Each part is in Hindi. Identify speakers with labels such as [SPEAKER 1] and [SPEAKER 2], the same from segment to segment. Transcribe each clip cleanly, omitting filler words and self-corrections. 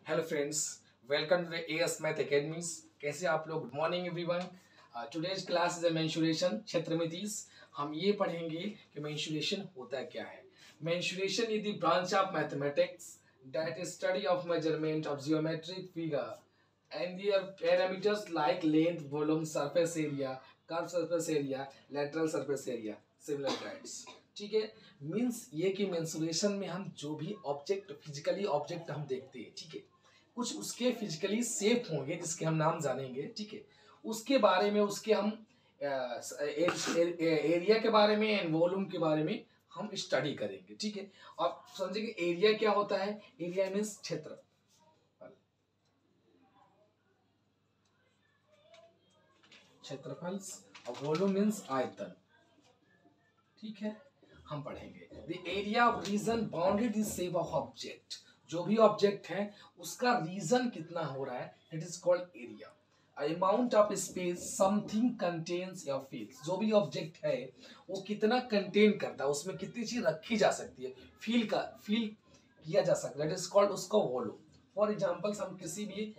[SPEAKER 1] Hello friends, welcome to the AS math academies. कैसे आप लोग? Good morning everyone. Today's class is a mensuration क्षेत्र में 30। हम ये पढ़ेंगे कि मेंसुरेशन होता क्या है। Mensuration is the branch of mathematics that is study of measurement of geometric figure and their parameters like length, volume, surface area, curve surface area, lateral surface area, similar that's. ठीक है, मीन्स ये कि मेंसुरेशन में हम जो भी ऑब्जेक्ट फिजिकली ऑब्जेक्ट हम देखते हैं, ठीक है, कुछ उसके फिजिकली शेप होंगे जिसके हम नाम जानेंगे, ठीक है, उसके बारे में, उसके हम एरिया के बारे में एंड वॉल्यूम के बारे में हम स्टडी करेंगे। ठीक है, आप समझेंगे एरिया क्या होता है। एरिया मीन्स क्षेत्र, क्षेत्रफल, और वॉल्यूम मीन्स आयतन। ठीक है, हम पढ़ेंगे the area of reason bounded the shape of object. जो भी ऑब्जेक्ट है उसका रीजन कितना हो रहा है, it is called area. Amount of space something contains या फील्स। जो भी ऑब्जेक्ट है वो कितना कंटेन करता है, उसमें कितनी चीज रखी जा सकती है, फील किया जा सकता है, इट इज कॉल्ड उसका वॉल्यूम। फॉर एग्जाम्पल्स हम किसी भी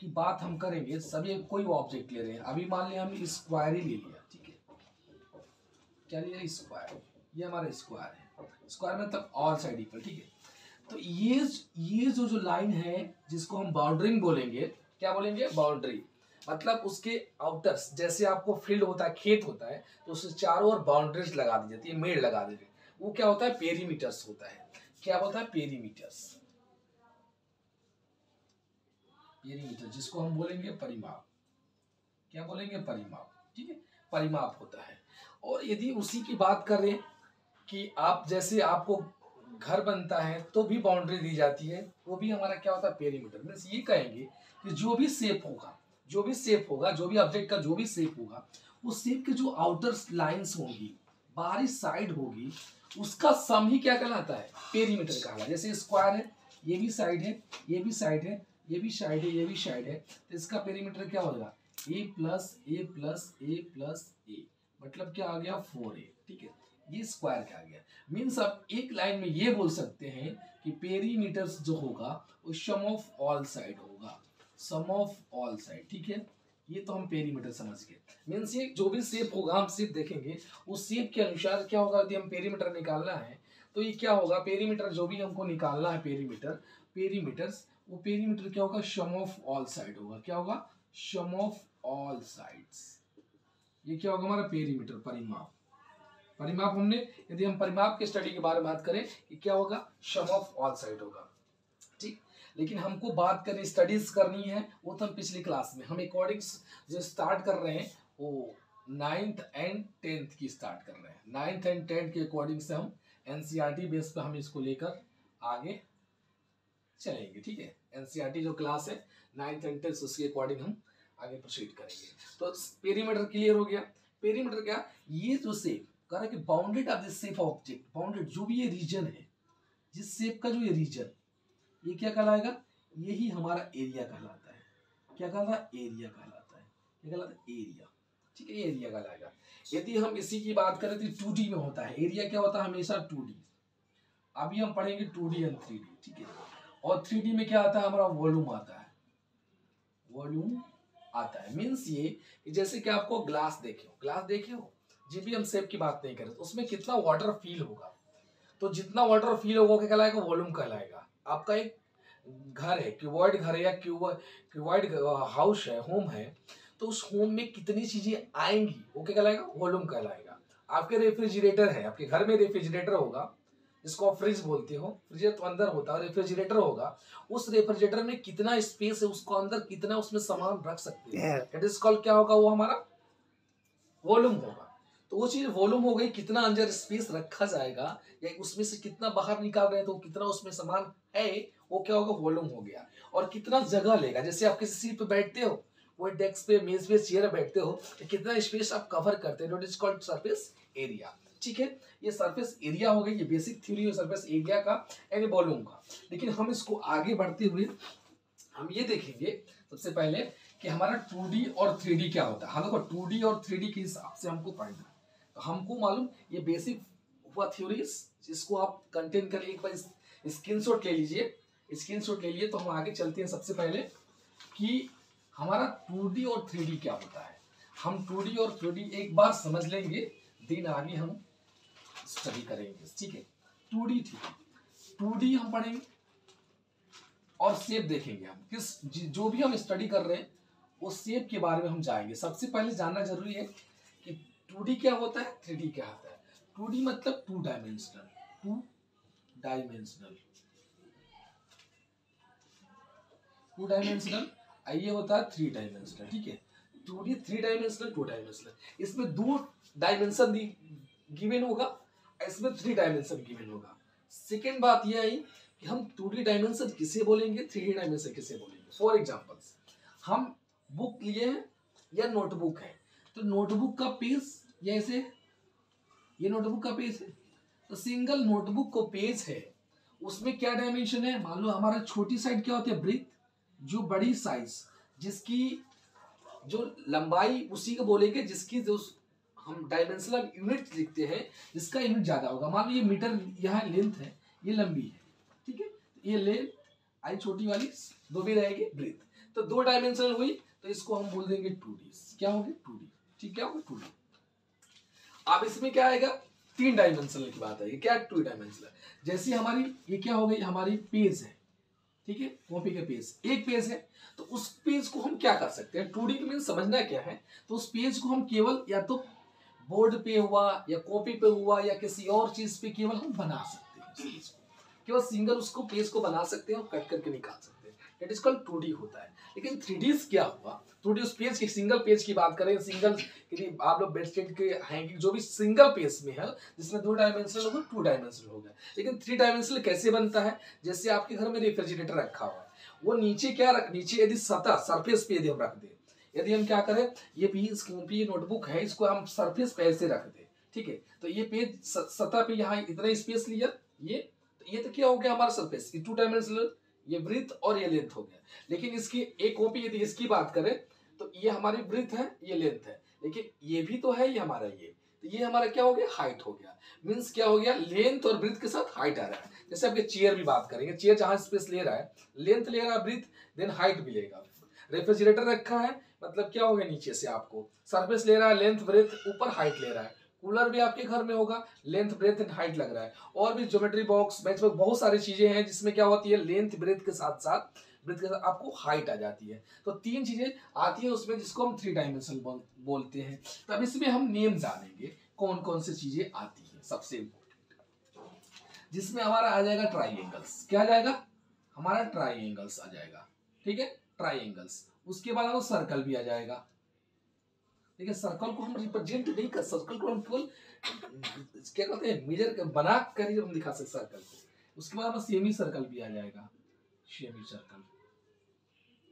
[SPEAKER 1] की बात हम करेंगे, सभी कोई ऑब्जेक्ट ले रहे हैं। अभी मान लिया हम स्क्वायर ही ले लिया, ठीक है, क्या लिया, स्क्वायर। ये हमारा स्क्वायर है, स्क्वायर मतलब ऑल साइड इक्वल। ठीक है, तो ये जो लाइन है जिसको हम बाउंड्रिंग बोलेंगे, क्या बोलेंगे, बाउंड्री। मतलब उसके आउटर्स, जैसे आपको फील्ड होता है, खेत होता है, तो उससे चारों ओर बाउंड्रीज लगा दी जाती है, मेड़ लगा दी जाती है, वो क्या होता है, पेरीमीटर्स होता है। क्या होता है, पेरीमीटर्स, पेरीमीटर जिसको हम बोलेंगे परिमाप। क्या बोलेंगे, परिमाप। ठीक है, परिमाप होता है। और यदि उसी की बात करें कि आप जैसे आपको घर बनता है तो भी बाउंड्री दी जाती है, वो भी हमारा क्या होता है, पेरीमीटर। मीन्स ये कहेंगे कि जो भी शेप होगा, जो भी शेप होगा, जो भी ऑब्जेक्ट का जो भी शेप होगा, उस शेप के जो आउटर लाइंस होंगी, बाहरी साइड होगी, उसका सम ही क्या कहलाता है, पेरीमीटर कहलाता है। जैसे स्क्वायर है, ये भी साइड है, ये भी साइड है, ये भी साइड है, ये भी साइड है, तो इसका पेरीमीटर क्या होगा, ए प्लस ए प्लस ए प्लस ए, मतलब क्या आ गया, 4a। ठीक है, ये स्क्वायर क्या आ गया। मीन्स आप एक लाइन में ये बोल सकते हैं कि पेरीमीटर्स जो होगा वो सम ऑफ ऑल साइड होगा, सम ऑफ ऑल साइड। ठीक है, ये तो हम पेरीमीटर समझ गए। मीन्स ये जो भी शेप होगा, हम शेप देखेंगे, उस शेप के अनुसार क्या होगा, यदि हम पेरीमीटर निकालना है तो ये क्या होगा, पेरीमीटर जो भी हमको निकालना है, पेरीमीटर्स, वो पेरीमीटर क्या होगा, सम ऑफ ऑल साइड होगा। क्या होगा, सम ऑफ ऑल साइड्स। ये क्या होगा, हमारा पेरीमीटर, परिमाप। परिमाप हमने, यदि हम परिमाप के स्टडी के बारे में बात करें कि क्या होगा, सम ऑफ ऑल साइड होगा। ठीक, लेकिन हमको बात करनी, स्टडीज करनी है, वो तो हम पिछली क्लास में, हम अकॉर्डिंग जो स्टार्ट कर रहे हैं वो 9th एंड 10th की स्टार्ट कर रहे हैं। 9th एंड 10th के अकॉर्डिंग से हम एनसीईआरटी बेस पे हम इसको लेकर आगे चलेंगे। ठीक है, एनसीईआरटी जो क्लास है 9th एंड 10th, उसके अकॉर्डिंग हम आगे प्रोसीड करेंगे। तो पेरीमीटर क्लियर हो गया। पेरीमीटर क्या, ये जो शेप कह रहा है कि bounded of this shape object, bounded जो भी ये रीजन है, जिस शेप का जो ये रीजन, ये क्या कहलाएगा, यही हमारा एरिया कहलाता है। क्या कहलाता है, एरिया कहलाता है। क्या कहलाता है, एरिया। ठीक है, ये एरिया कहलाएगा। यदि हम इसी की बात करें तो 2D में होता है एरिया, क्या होता है, हमेशा 2D। अभी हम पढ़ेंगे 2D एंड 3D। ठीक है, और 3D में क्या आता है, हमारा वॉल्यूम आता है, वॉल्यूम आता है। मीन्स ये कि जैसे कि आपको ग्लास देखे हो, ग्लास देखे हो, जब भी हम शेप की बात नहीं करें तो उसमें कितना वाटर फील होगा, तो जितना वाटर फील होगा क्या कहलाएगा, वॉल्यूम कहलाएगा। आपका एक घर है, क्यूबॉइड घर है या क्यूबॉइड हाउस है, होम है, तो उस होम में कितनी चीजें आएंगी वो क्या कहलाएगा, वॉल्यूम कहलाएगा। आपके रेफ्रिजरेटर है, आपके घर में रेफ्रिजरेटर होगा, जिसको आप फ्रिज बोलते हो, फ्रिज तो अंदर होता है, रेफ्रिजरेटर होगा, उस रेफ्रिजरेटर में कितना स्पेस है, उसको अंदर कितना उसमें सामान रख सकते हैं, दैट इज कॉल्ड, क्या होगा, वो हमारा वॉल्यूम होगा। तो वो चीज वॉल्यूम हो गई, कितना अंदर स्पेस रखा जाएगा या उसमें से कितना बाहर निकाल रहे हैं तो कितना उसमें सामान है, वो क्या होगा, वॉल्यूम हो गया। और कितना जगह लेगा, जैसे आप किसी सीट पे बैठते हो, वो डेस्क पे, मेज पे, चेयर पे बैठते हो, तो कितना स्पेस आप कवर करते हैं, इज कॉल्ड सरफेस एरिया। ठीक है, ये सरफेस एरिया हो गई, ये बेसिक थ्योरी है सरफेस एरिया का यानी वॉल्यूम का। लेकिन हम इसको आगे बढ़ते हुए हम ये देखेंगे सबसे पहले कि हमारा 2D और 3D क्या होता है। हम लोग 2D और 3D के हिसाब से हमको पढ़ना है, तो हमको मालूम, ये बेसिक हुआ थ्योरीज, जिसको आप कंटेन कर एक बार स्क्रीनशॉट ले लीजिए, स्क्रीनशॉट ले लिए। तो हम आगे चलते हैं सबसे पहले कि हमारा 2D और 3D क्या होता है। हम 2D और 3D एक बार समझ लेंगे, दिन आगे हम स्टडी करेंगे, ठीक है। 2D ठीक है, 2D हम पढ़ेंगे और शेप देखेंगे। हम जो भी हम स्टडी कर रहे हैं उस शेप के बारे में हम जाएंगे। सबसे पहले जानना जरूरी है कि 2D क्या होता है, 3D क्या होता है। 2D मतलब टू डायमेंशनल, ये होता है 3 डायमेंशनल, ठीक है। 2D 3 dimensional, 2 dimensional. इसमें 2 डायमेंशन गिवन होगा, इसमें 3 डायमेंशन गिवन होगा। सेकेंड बात यह आई कि हम 2D डायमेंशन किसे बोलेंगे, 3D डायमेंशन किसे बोलेंगे। फॉर एग्जांपल्स, हम बुक लिए हैं या नोटबुक है, तो नोटबुक का पेज जैसे ये नोटबुक का पेज है, तो सिंगल नोटबुक को पेज है, उसमें क्या डायमेंशन है। मान लो हमारा छोटी साइड क्या होती है, ब्रीथ, जो बड़ी साइज जिसकी जो लंबाई उसी को बोलेंगे जिसकी जो हम डायमेंशनल यूनिट लिखते हैं, जिसका यूनिट ज्यादा होगा। मान लो ये मीटर यहाँ लेंथ है, ये लंबी है, ठीक है। ये लेंथ आई छोटी वाली, दो भी रहेगी ब्रीथ, तो 2 डायमेंशनल हुई, तो इसको हम बोल देंगे 2D। क्या होगी 2D, ठीक, क्या होगा 2D। अब इसमें क्या आएगा, 3 डायमेंशनल की बात आएगी। क्या 2 डायमेंशनल, जैसे हमारी ये क्या हो गई, हमारी पेज है, ठीक है, कॉपी के पेज, एक पेज है, तो उस पेज को हम क्या कर सकते हैं, 2D के मीन समझना क्या है, तो उस पेज को हम केवल या तो बोर्ड पे हुआ या कॉपी पे हुआ या किसी और चीज पे केवल हम बना सकते हैं, उस पेज को केवल सिंगल उसको पेज को बना सकते हैं और कट करके निकाल सकते हैं। दैट इज कॉल्ड 2D होता है। लेकिन 3D क्या हुआ, 2D उस पेज की सिंगल पेज की बात करें, सिंगल यदि आप लोग बेडशीट के हैं कि जो भी सिंगल पेज में है जिसमें 2 डायमेंशनल होगा, 2 डायमेंशनल होगा। लेकिन 3 डायमेंशनल कैसे बनता है, जैसे आपके घर में रेफ्रिजरेटर रखा हुआ है, वो नीचे क्या रख, नीचे यदि सतह सरफेस पे यदि हम रख दें, यदि हम क्या करें, ये पेज कॉपी नोटबुक है, इसको हम सरफेस पे ऐसे रख दें, ठीक है, तो ये पेज सतह पे यहाँ इतना स्पेस लिया, ये तो क्या हो गया हमारा सरफेस, 2 डायमेंशनल, ये ब्रीथ और ये लेंथ हो गया। लेकिन इसकी एक कॉपी यदि इसकी बात करें तो ये हमारी ब्रीथ है, ये लेंथ है, लेकिन ये भी तो है, ये हमारा तो ये हमारा क्या हो गया, हाइट हो गया। मींस क्या हो गया, लेंथ और ब्रीथ के साथ हाइट आ रहा है। जैसे आपके चेयर भी बात करेंगे, चेयर जहां स्पेस ले रहा है, लेंथ ले रहा है ब्रीथ, देन हाइट भी लेगा। रेफ्रिजरेटर रखा है, मतलब क्या हो गया, नीचे से आपको सरफेस ले रहा है, लेंथ ब्रेथ, ऊपर हाइट ले रहा है। कूलर भी आपके घर में होगा, लेंथ ब्रेथ एंड हाइट लग रहा है। और भी ज्योमेट्री बॉक्स, बेंच बॉक्स, बहुत सारी चीजें हैं जिसमें क्या होती है, लेंथ ब्रेथ के साथ साथ आपको हाइट आ जाती है। तो 3 चीजें आती है उसमें, जिसको हम 3 डायमेंशन बोलते हैं। तब इसमें हम नेम जानेंगे कौन कौन सी चीजें आती है। सबसे इंपॉर्टेंट जिसमें हमारा आ जाएगा ट्राइंगल्स, क्या आ जाएगा हमारा, ट्राइंगल्स आ जाएगा, ठीक है, ट्राइंगल्स। उसके बाद हमारा सर्कल भी आ जाएगा। देखिए सर्कल को हम रिप्रेजेंट नहीं कर, सर्कल को हम केवल क्या कहते हैं, मेजर बना कर ही हम दिखा सकते सर्कल को। उसके बाद हमारा सेमी सर्कल भी आ जाएगा, सेमी सर्कल,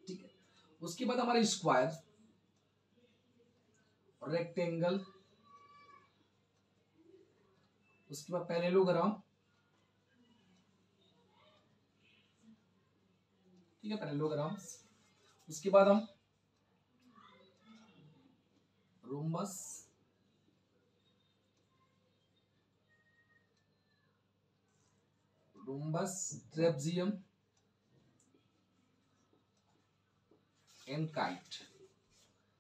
[SPEAKER 1] ठीक है। उसके बाद हमारा स्क्वायर, रेक्टेंगल, उसके बाद पैरेललोग्राम, ठीक है, पैरेललोग्राम। उसके बाद हम रोम्बस, ट्रेपजियम एंड काइट।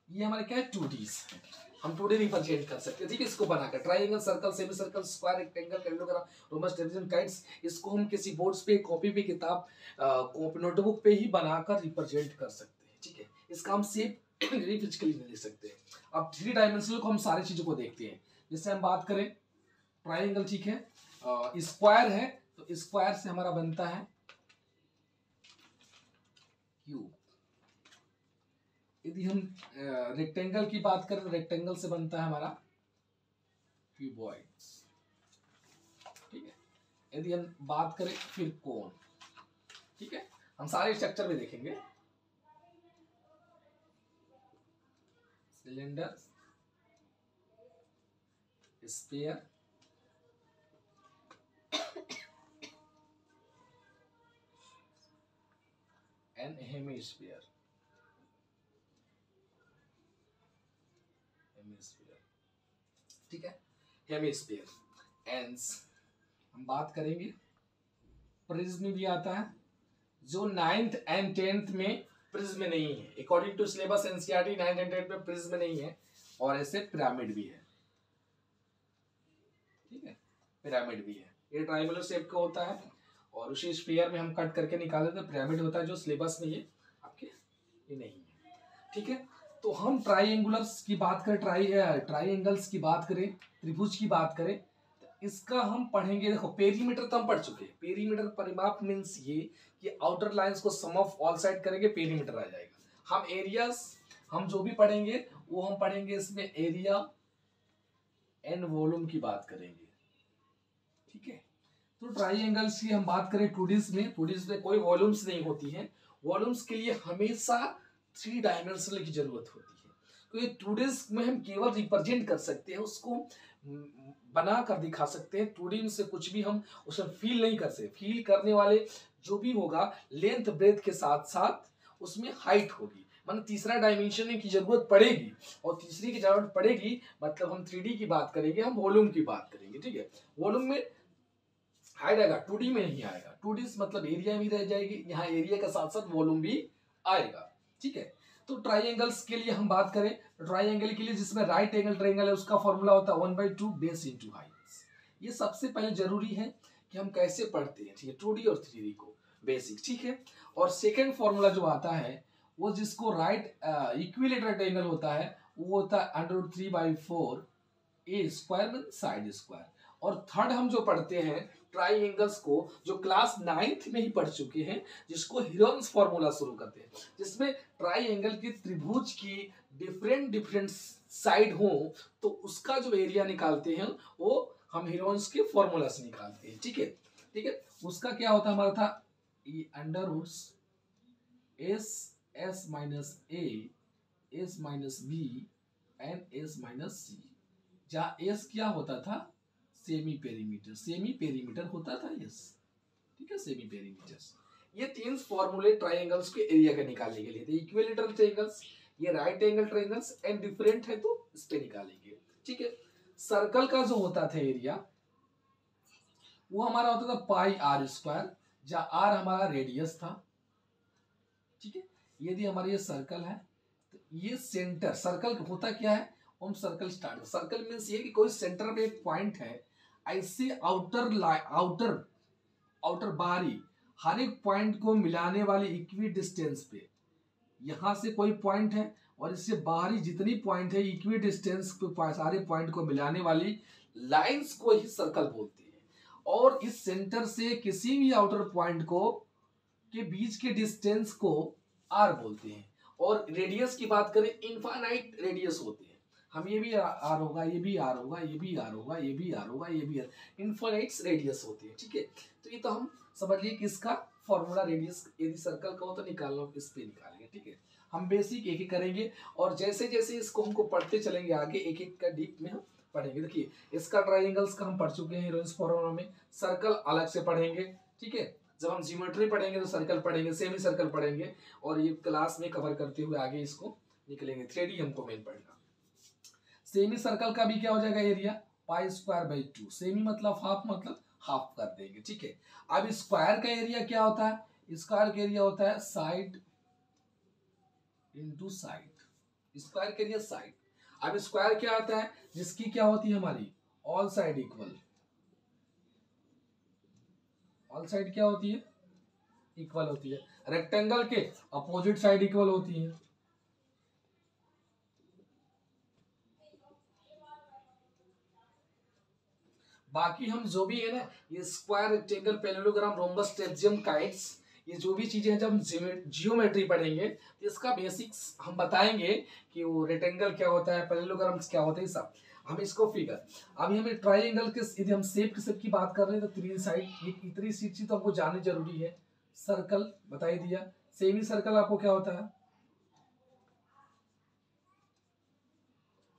[SPEAKER 1] ये हमारे क्या है, 2Ds है। हम 2D रिप्रेजेंट कर सकते हैं, ठीक है। इसको बनाकर triangle, circle, semi circle, square, rectangle, parallelogram, rhombus, ट्रेपजियम, kites, इसको हम किसी बोर्ड्स पे, कॉपी पे, किताब, नोटबुक पे ही बनाकर रिप्रेजेंट कर सकते हैं, ठीक है। इसका हम शेप फिजिकली नहीं लिख सकते। अब 3 डायमेंशनल को हम सारी चीजों को देखते हैं। जैसे हम बात करें ट्राइंगल, ठीक है, स्क्वायर है, तो स्क्वायर से हमारा बनता है क्यूब। यदि हम रेक्टेंगल की बात करें तो रेक्टेंगल से बनता है हमारा क्यूबॉइड, ठीक है। यदि हम बात करें फिर कोन, ठीक है, हम सारे स्ट्रक्चर में देखेंगे, सिलेंडर, स्फीयर, एंड हेमिस्फीयर, ठीक है, हेमिस्फीयर। एंड्स हम बात करेंगे, प्रिज्म भी आता है, जो 9th एंड 10th में प्रिज्म नहीं है, according to syllabus NCERT 9th and 10th में प्रिज्म नहीं है, और ऐसे पिरामिड भी है, ठीक है, पिरामिड भी है। ये ट्रायंगुलर शेप का होता है और उसी स्फीयर में हम कट करके निकाल देते हैं, पिरामिड होता है जो सिलेबस में ये आपके ये नहीं है, ठीक है। तो हम ट्राइंगुलर्स की बात करें, ट्राइंगल्स की बात करें, त्रिभुज की बात करें, तो इसका हम पढ़ेंगे। देखो पेरीमीटर तो हम पढ़ चुके हैं, पेरीमीटर परिमाप मीन्स ये कि आउटर लाइंस को सम ऑफ ऑल साइड करेंगे, पेरीमीटर आ जाएगा। हम एरियाज हम जो भी पढ़ेंगे वो हम पढ़ेंगे इसमें एरिया एंड वॉल्यूम की बात करेंगे, ठीक है। तो ट्राइंगल्स की हम बात करें टूडीज में कोई वॉल्यूम्स नहीं होती हैं, वॉल्यूम्स के लिए हमेशा 3 डायमेंशनल की जरूरत होती है, क्योंकि टूडीज में हम केवल रिप्रेजेंट कर सकते हैं, उसको बना कर दिखा सकते हैं। 2D से कुछ भी हम उसे फील नहीं कर सकते, फील करने वाले जो भी होगा लेंथ ब्रेथ के साथ साथ उसमें हाइट होगी, मतलब तीसरा डायमेंशन की जरूरत पड़ेगी, और तीसरी की जरूरत पड़ेगी मतलब हम 3D की बात करेंगे, हम वॉल्यूम की बात करेंगे, ठीक है। वॉल्यूम में हाइट आएगा, 2D में नहीं आएगा, 2D मतलब एरिया भी रह जाएगी, यहाँ एरिया के साथ साथ वॉल्यूम भी आएगा, ठीक है। तो ट्राइंगल्स के लिए हम बात करें, ट्राइंगल के लिए जिसमें राइट एंगल ट्राइंगल है उसका फॉर्मूला होता है 1/2 बेस इंटू हाइट। ये सबसे पहले जरूरी है कि हम कैसे पढ़ते हैं, ठीक है, 2D और 3D को बेसिक, ठीक है। और सेकेंड फॉर्मूला जो आता है वो जिसको राइट इक्विलेटरल ट्राइंगल होता है वो होता है √3/4 ए स्क्वायर में साइड स्क्वायर। और थर्ड हम जो पढ़ते हैं ट्राइंगल्स को, जो क्लास 9th में ही पढ़ चुके हैं, जिसको हीरोन्स फॉर्मूला शुरू करते हैं, जिसमें ट्राइंगल की त्रिभुज की डिफरेंट साइड हो तो उसका जो एरिया निकालते हैं वो हम हीरोन्स के फॉर्मूला से निकालते हैं, ठीक है, ठीक है। उसका क्या होता हमारा था under s minus a s minus b and s minus c, जहाँ एस क्या होता था सेमी पेरीमीटर होता था यस, ठीक है, सेमी पेरीमीटर। ये 3 फॉर्मूले ट्राइंगल्स के एरिया का निकालने के लिए थे। इक्विलेटरल ट्राइंगल्स, ये right angle triangles and different है तो इस पे निकालेंगे, ठीक है। सर्कल का जो होता था एरिया वो हमारा होता था पाई आर स्क्वायर, जहाँ आर हमारा रेडियस था, ठीक है। यदि हमारा ये सर्कल है तो ये सेंटर, सर्कल होता क्या है, हम सर्कल स्टार्ट, सर्कल मीन्स ये कि कोई सेंटर पे एक पॉइंट है, ऐसे आउटर बाहरी हर एक पॉइंट को मिलाने वाले इक्वी डिस्टेंस पे, यहां से कोई पॉइंट है और इससे बाहरी जितनी पॉइंट है इक्वी डिस्टेंस पे सारे पॉइंट को मिलाने वाली लाइंस को ही सर्कल बोलते हैं। और इस सेंटर से किसी भी आउटर पॉइंट को के बीच के डिस्टेंस को आर बोलते हैं। और रेडियस की बात करें इनफाइनाइट रेडियस होते हैं, हम ये भी आर होगा, ये भी आर होगा, ये भी आर होगा, ये भी आर होगा, ये भी आर, इनफाइनाइट रेडियस होते हैं, ठीक है। तो ये तो हम समझ लिए कि इसका फॉर्मूला रेडियस यदि सर्कल का हो तो निकालना, इस पे निकालेंगे, ठीक है। हम बेसिक एक एक करेंगे और जैसे जैसे इसको हमको पढ़ते चलेंगे आगे एक एक का डीप में हम पढ़ेंगे। देखिए इसका ट्राइंगल्स का हम पढ़ चुके हैं हीरोइंस फॉर्मूला में, सर्कल अलग से पढ़ेंगे, ठीक है। जब हम ज्योमेट्री पढ़ेंगे तो सर्कल पढ़ेंगे, सेमी सर्कल पढ़ेंगे, और ये क्लास में कवर करते हुए आगे इसको निकलेंगे। 3D हमको मेन पढ़ना। सेमी सर्कल का भी क्या हो जाएगा एरिया π²/2, सेमी मतलब हाफ कर देंगे, ठीक है। अब स्क्वायर का एरिया क्या होता है, स्क्वायर का एरिया होता है साइड इंटू साइड, स्क्वायर का एरिया साइड। अब स्क्वायर क्या आता है, जिसकी क्या होती है हमारी all side equal, all side क्या होती है इक्वल होती है, रेक्टेंगल के अपोजिट साइड इक्वल होती है। बाकी हम जो भी है ना, ये square rectangle parallelogram rhombus trapezium kites, ये जो भी चीजें हैं जब हम जियोमेट्री पढ़ेंगे तो इसका बेसिक्स हम बताएंगे कि वो रेक्टेंगल क्या होता है, पैरेललोग्राम क्या होता है, सब हम इसको फिगर। अभी हमें ट्राइंगल के यदि हम शेप की बात कर रहे हैं तो 3 साइड, इतनी सी चीज तो हमको जाननी जरूरी है। सर्कल बता ही दिया, सेमी सर्कल आपको क्या होता है,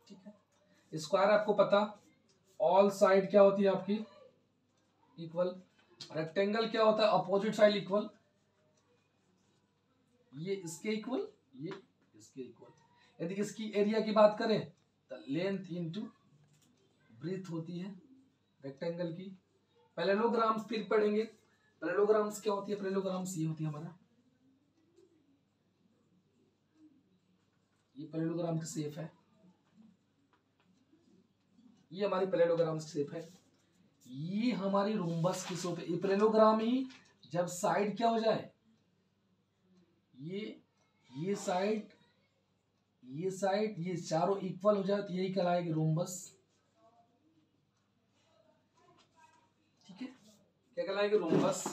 [SPEAKER 1] ठीक है। स्क्वायर आपको पता, ऑल साइड क्या होती है आपकी इक्वल, रेक्टेंगल क्या होता है अपोजिट साइड इक्वल, ये इसके इक्वल, ये इसके इक्वल। यदि इसकी एरिया की बात करें तो लेंथ इनटू ब्रीथ होती है रेक्टेंगल की। पैरेललोग्राम फिर पढ़ेंगे, पैरेललोग्राम्स क्या होती है? पैरेललोग्राम्स ये होती है हमारा, ये पैरेललोग्राम की शेप है, ये हमारी पैरेललोग्राम की शेप है। ये हमारी रोम्बस की शेप है। ये पैरेललोग्राम ही जब साइड क्या हो जाए, ये साइड ये चारों इक्वल हो जाए तो यही कहलाएगी रोम्बस। ठीक है, क्या कहलाएगी? रोम्बस।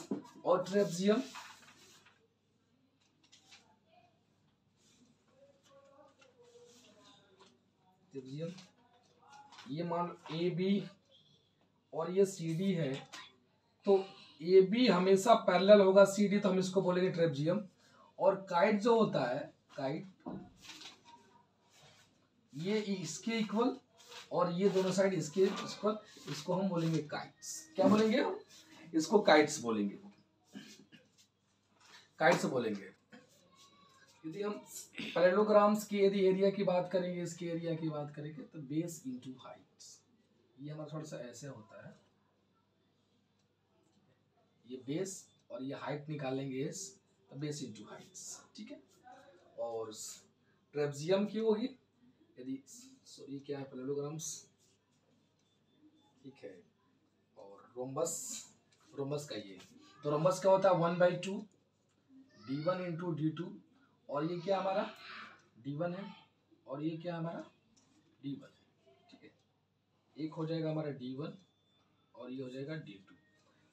[SPEAKER 1] और ट्रेपजियम, ये मान ए बी और ये सी डी है, तो ए बी हमेशा पैरेलल होगा सी डी, तो हम इसको बोलेंगे ट्रेपजियम। और काइट जो होता है, काइट ये इसके इक्वल और ये दोनों साइड इसके इक्वल, इसको हम बोलेंगे काइट्स। क्या बोलेंगे? इसको काइट्स बोलेंगे, काइट्स बोलेंगे। यदि हम पैरेललोग्राम्स की यदि एरिया की बात करेंगे, इसके एरिया की बात करेंगे, तो बेस इनटू हाइट्स, ये हमारा थोड़ा सा ऐसे होता है, ये बेस और ये हाइट निकालेंगे इस, तो बेस इनटू हाइट्स। ठीक है, और ट्रेपजियम की होगी यदि, सॉरी क्या है, पैरेललोग्राम्स, ठीक है। और रोम्बस का ये, तो रोम्बस क्या होता है 1/2 d1 इंटू d2, और ये क्या हमारा d1 है और ये क्या हमारा d1 है। ठीक है, एक हो जाएगा हमारा d1 और ये हो जाएगा d2।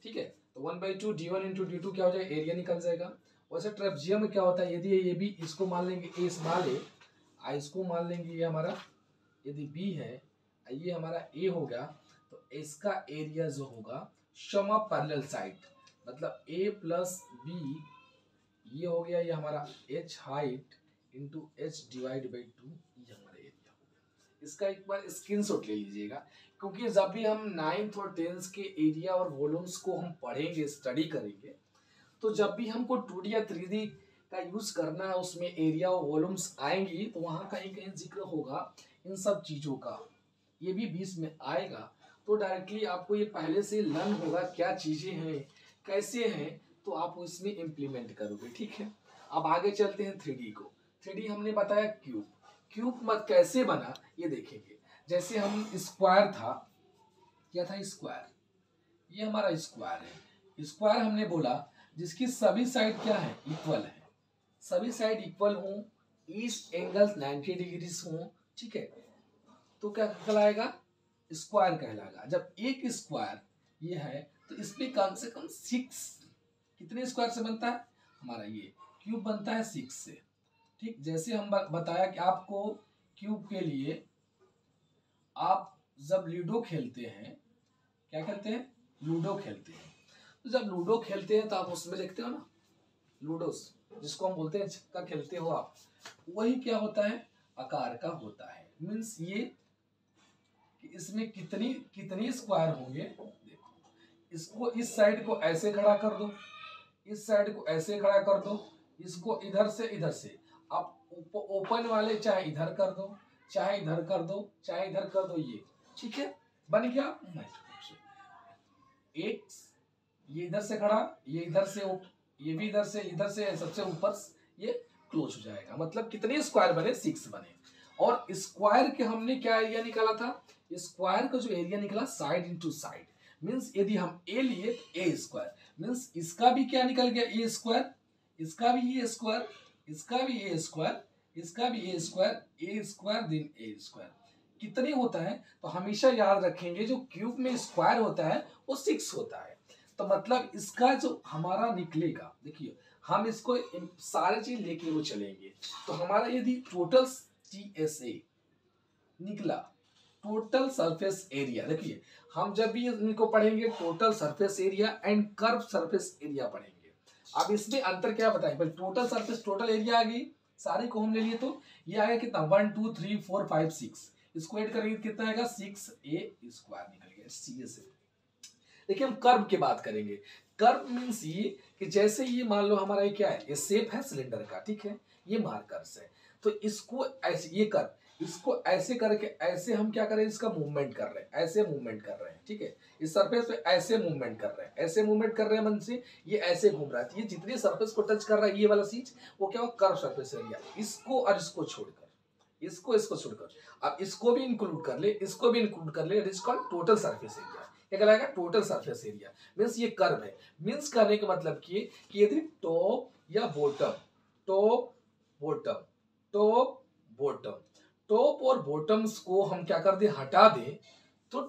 [SPEAKER 1] ठीक है, तो 1/2 d1 इंटू d2 क्या हो जाएगा, एरिया निकल जाएगा। वैसे ट्रेपजियम में क्या होता है, यदि ये भी इसको मान लेंगे ए स्मॉल ए, इसको मान लेंगे ये हमारा यदि बी है, ये हमारा ए हो गया, तो इसका एरिया जो होगा सम ऑफ पैरेलल साइड, मतलब ए प्लस बी, ये हो गया, ये हमारा h height into h divide by 2, ये हमारा एरिया हो गया। इसका एक बार स्क्रीनशॉट ले लीजिएगा, क्योंकि जब भी हम 9th और 10th के एरिया और वॉल्यूम्स को हम पढ़ेंगे, स्टडी करेंगे, तो जब भी हमको 2D या 3D का यूज करना है, उसमें एरिया और वॉल्यूम्स आएंगी, तो वहाँ कहीं कहीं जिक्र होगा इन सब चीज़ों का, ये भी बीच में आएगा। तो डायरेक्टली आपको ये पहले से लर्न होगा क्या चीज़ें हैं, कैसे हैं, तो आप इसमें इम्प्लीमेंट करोगे। ठीक है, अब आगे चलते हैं 3D को। 3D हमने बताया क्यूब मत कैसे बना ये देखेंगे। जैसे हम स्क्वायर था, क्या था स्क्वायर, ये हमारा स्क्वायर है। स्क्वायर हमने बोला जिसकी सभी साइड क्या है, इक्वल है, सभी साइड इक्वल हो, ईच एंगल 90 डिग्री हो। ठीक है, तो क्या कहलाएगा, स्क्वायर कहलाएगा। जब एक स्क्वायर ये है, तो इसमें कम से कम 6 कितने स्क्वायर से बनता है, हमारा ये क्यूब बनता है 6 से। ठीक, जैसे हम बताया कि आपको क्यूब के लिए आप जब लूडो खेलते हैं, क्या खेलते हैं, लूडो खेलते हैं, तो जब लूडो खेलते हैं तो आप उसमें लिखते हो ना, लूडोस जिसको हम बोलते हैं छक्का खेलते हो आप, वही क्या होता है, आकार का होता है। मीन्स ये कि इसमें कितनी स्क्वायर होंगे। देखो, इसको इस साइड को ऐसे खड़ा कर दो, इस साइड को ऐसे खड़ा कर दो, इसको इधर से आप ओपन वाले चाहे इधर कर दो, चाहे इधर कर दो, चाहे इधर कर दो, ये ठीक है, बन गया। एक ये इधर से खड़ा, ये इधर से, ये भी इधर से सबसे ऊपर ये क्लोज हो जाएगा। मतलब कितने स्क्वायर बने, 6 बने। और स्क्वायर के हमने क्या एरिया निकाला था, स्क्वायर का जो एरिया निकला साइड इंटू साइड, मीन्स यदि हम ए लिए तो ए स्क्वायर, मीन्स इसका भी क्या निकल गया, ए स्क्वायर, इसका भी ए स्क्वायर, इसका भी ए स्क्वायर, इसका भी ए स्क्वायर, ए स्क्वायर देन ए स्क्वायर। कितने होता है, तो हमेशा याद रखेंगे जो क्यूब में स्क्वायर होता है वो 6 होता है। तो मतलब इसका जो हमारा निकलेगा, देखिए हम इसको सारे चीज लेके वो चलेंगे, तो हमारा यदि टोटल TSA निकला, टोटल सरफेस एरिया, देखिए हम जब भी इनको पढ़ेंगे total surface area and curve surface area पढ़ेंगे। अब इसमें अंतर क्या बताएं, भाई टोटल सरफेस टोटल एरिया आ गई, सारे को हम ले लिए तो ये आएगा कितना, 1 2 3 4 5 6, इसको ऐड करेंगे कितना आएगा, 6A स्क्वायर निकल गया CSA। देखिए हम कर्व की बात करेंगे। कर्व मीन्स ये कि जैसे ये मान लो हमारा ये क्या है, ये शेप है सिलेंडर का, ठीक है, ये मार्कर्स है, तो इसको ऐसे ये कर्व, इसको ऐसे करके ऐसे हम क्या करें, इसका मूवमेंट कर रहे हैं, ऐसे मूवमेंट कर रहे हैं, ठीक है। इस सरफेस पे ऐसे मूवमेंट कर रहे हैं, ऐसे मूवमेंट कर रहे हैं मन से, ये ऐसे घूम रहा है। तो ये जितनी सरफेस को टच कर रहा है ये वाला चीज, वो क्या हुआ, कर्व सरफेस एरिया। इसको और इसको छोड़कर, इसको छोड़कर अब इसको भी इंक्लूड कर ले, इसको भी इंक्लूड कर ले, it is called total surface area. क्या कहलाएगा, टोटल सरफेस एरिया। मींस ये कर्व है। मींस करने का मतलब कि यदि टॉप या bottom, top bottom, top bottom, top और बॉटम्स को हम क्या कर दे, हटा दे, तो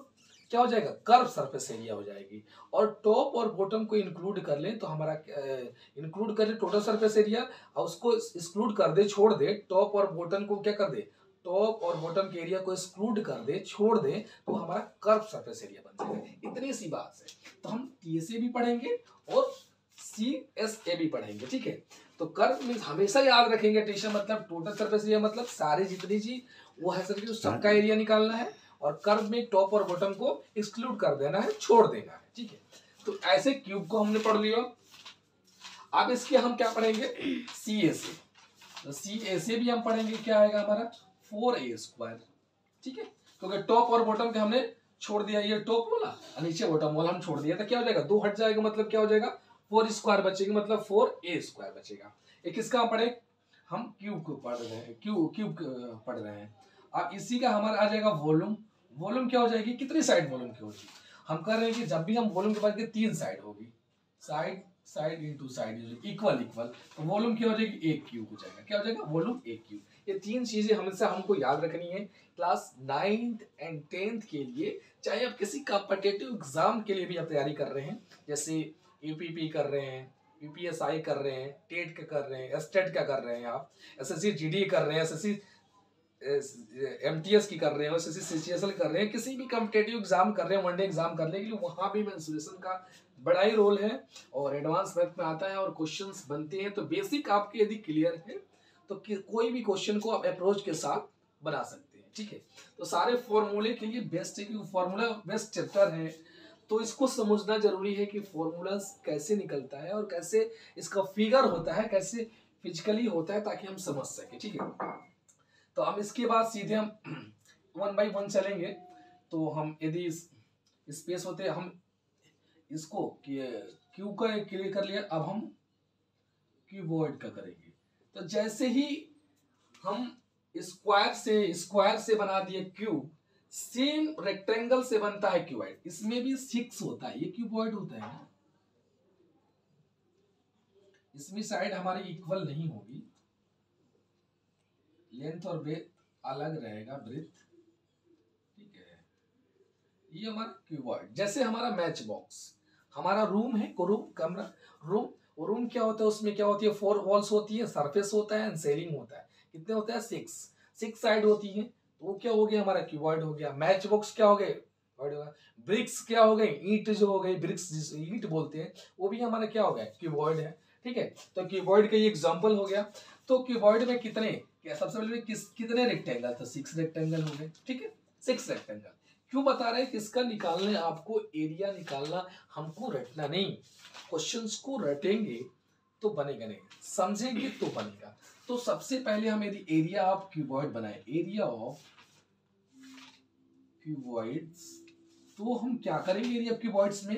[SPEAKER 1] क्या हो जाएगा, कर्व सरफेस एरिया हो जाएगी। और टॉप और बॉटम को इंक्लूड कर ले तो हमारा इंक्लूड कर ले टोटल सरफेस एरिया, और उसको एक्सक्लूड कर दे, छोड़ दे, टॉप और बॉटम को क्या कर दे, टॉप और बॉटम के एरिया को एक्सक्लूड कर दे, छोड़ दे, तो हमारा कर्व सरफेस एरिया बन जाएगा। इतनी सी बात है। तो हम TSA भी पढ़ेंगे और CSA भी पढ़ेंगे, ठीक है। तो कर्व मींस हमेशा याद रखेंगे, टीचर मतलब टोटल सरफेस एरिया मतलब सारी जितनी चीज वो है सर, सबका एरिया निकालना है, और कर्व में टॉप और बॉटम को एक्सक्लूड कर देना है, छोड़ देना है, ठीक है। तो ऐसे क्यूब को हमने पढ़ लिया। अब इसके हम क्या पढ़ेंगे, CSA। तो CSA भी हम पढ़ेंगे, क्या आएगा हमारा 4A², ठीक है। क्योंकि टॉप और बॉटम के हमने छोड़ दिया, ये टॉप वाला और नीचे बॉटम वाला हम छोड़ दिया, तो क्या हो जाएगा, 2 हट जाएगा, मतलब क्या हो जाएगा, 4² बचेगी, मतलब 4A² बचेगा। एक किसका पढ़े, हम क्यूब को पढ़ रहे हैं, क्यूब पढ़ रहे हैं। अब इसी का हमारा आ जाएगा वॉल्यूम। वॉल्यूम क्या हो जाएगी, कितनी साइड वॉल्यूम की होगी, हम कह रहे हैं कि जब भी हम वॉल्यूम के बात करें 3 साइड होगी, side side into side equal equal, तो वॉल्यूम क्या हो जाएगी, 1 क्यूब हो जाएगा। क्या हो जाएगा, वॉल्यूम 1 क्यूब। ये 3 चीजें हमेशा हमको याद रखनी है क्लास 9th एंड 10th के लिए। चाहे आप किसी कॉम्पिटिटिव एग्जाम के लिए भी आप तैयारी कर रहे हैं, जैसे UPP कर रहे हैं, UPSI कर रहे हैं, टेट का कर रहे हैं, स्टेट का कर रहे हैं, आप SSC GD कर रहे हैं, SSC MTS की कर रहे हैं, SSC CGL कर रहे हैं, किसी भी कॉम्पिटिटिव एग्जाम कर रहे हैं, वनडे एग्जाम करने के लिए, वहां भी मेंसुरेशन का बड़ा ही रोल है और एडवांस मैथ में आता है और क्वेश्चंस बनते हैं। तो बेसिक आपके यदि क्लियर है तो कोई भी क्वेश्चन को आप अप्रोच के साथ बना सकते हैं, ठीक है। तो सारे फॉर्मूले के लिए बेस्ट है, क्योंकि फॉर्मूला बेस्ट चैप्टर है, तो इसको समझना जरूरी है कि फॉर्मूला कैसे निकलता है और कैसे इसका फिगर होता है, कैसे फिजिकली होता है, ताकि हम समझ सके, ठीक है। तो हम इसके बाद सीधे हम 1 by 1 चलेंगे। तो हम यदि स्पेस होते हैं, हम इसको क्यू का क्लियर कर लिया, अब हम क्यूबॉइड का करेंगे। तो जैसे ही हम स्क्वायर से बना दिए क्यूब, सेम रेक्टेंगल से बनता है क्यूबॉइड, इसमें भी 6 होता है, ये क्यूबॉइड होता है ना, इसमें साइड हमारी इक्वल नहीं होगी, लेंथ और ब्रेथ अलग रहेगा, ब्रेथ, ठीक है। ये हमारा क्यूबॉइड। जैसे हमारा मैच बॉक्स, हमारा रूम है, रूम कमरा, रूम क्या होता है, उसमें क्या होती है, 4 वॉल्स होती है, सरफेस होता है एंड सीलिंग होता है। कितने होते हैं, 6 साइड होती है, तो वो क्या हो गया, हमारा क्यूबॉइड हो गया। मैच बॉक्स क्या हो गए, ब्रिक्स क्या हो गए, ईंट जो हो गई, ब्रिक्स जिसे ईंट बोलते हैं, वो भी हमारा क्या हो गया, क्यूबॉइड है, ठीक है। तो क्यूबॉइड का ये एग्जांपल हो गया। तो क्यूबॉइड में कितने, क्या सबसे पहले कितने रेक्टेंगल, तो 6 रेक्टेंगल हो गए, ठीक है, 6 रेक्टेंगल। क्यों बता रहे हैं, किसका निकालने, आपको एरिया निकालना, हमको रटना नहीं। क्वेश्चंस को रटेंगे तो बनेगा नहीं, समझेंगे तो बनेगा। तो सबसे पहले हम यदि एरिया ऑफ क्यूबॉइड बनाए, एरिया ऑफ क्यूबॉइड्स, तो हम क्या करेंगे, एरिया ऑफ क्यूबॉइड्स में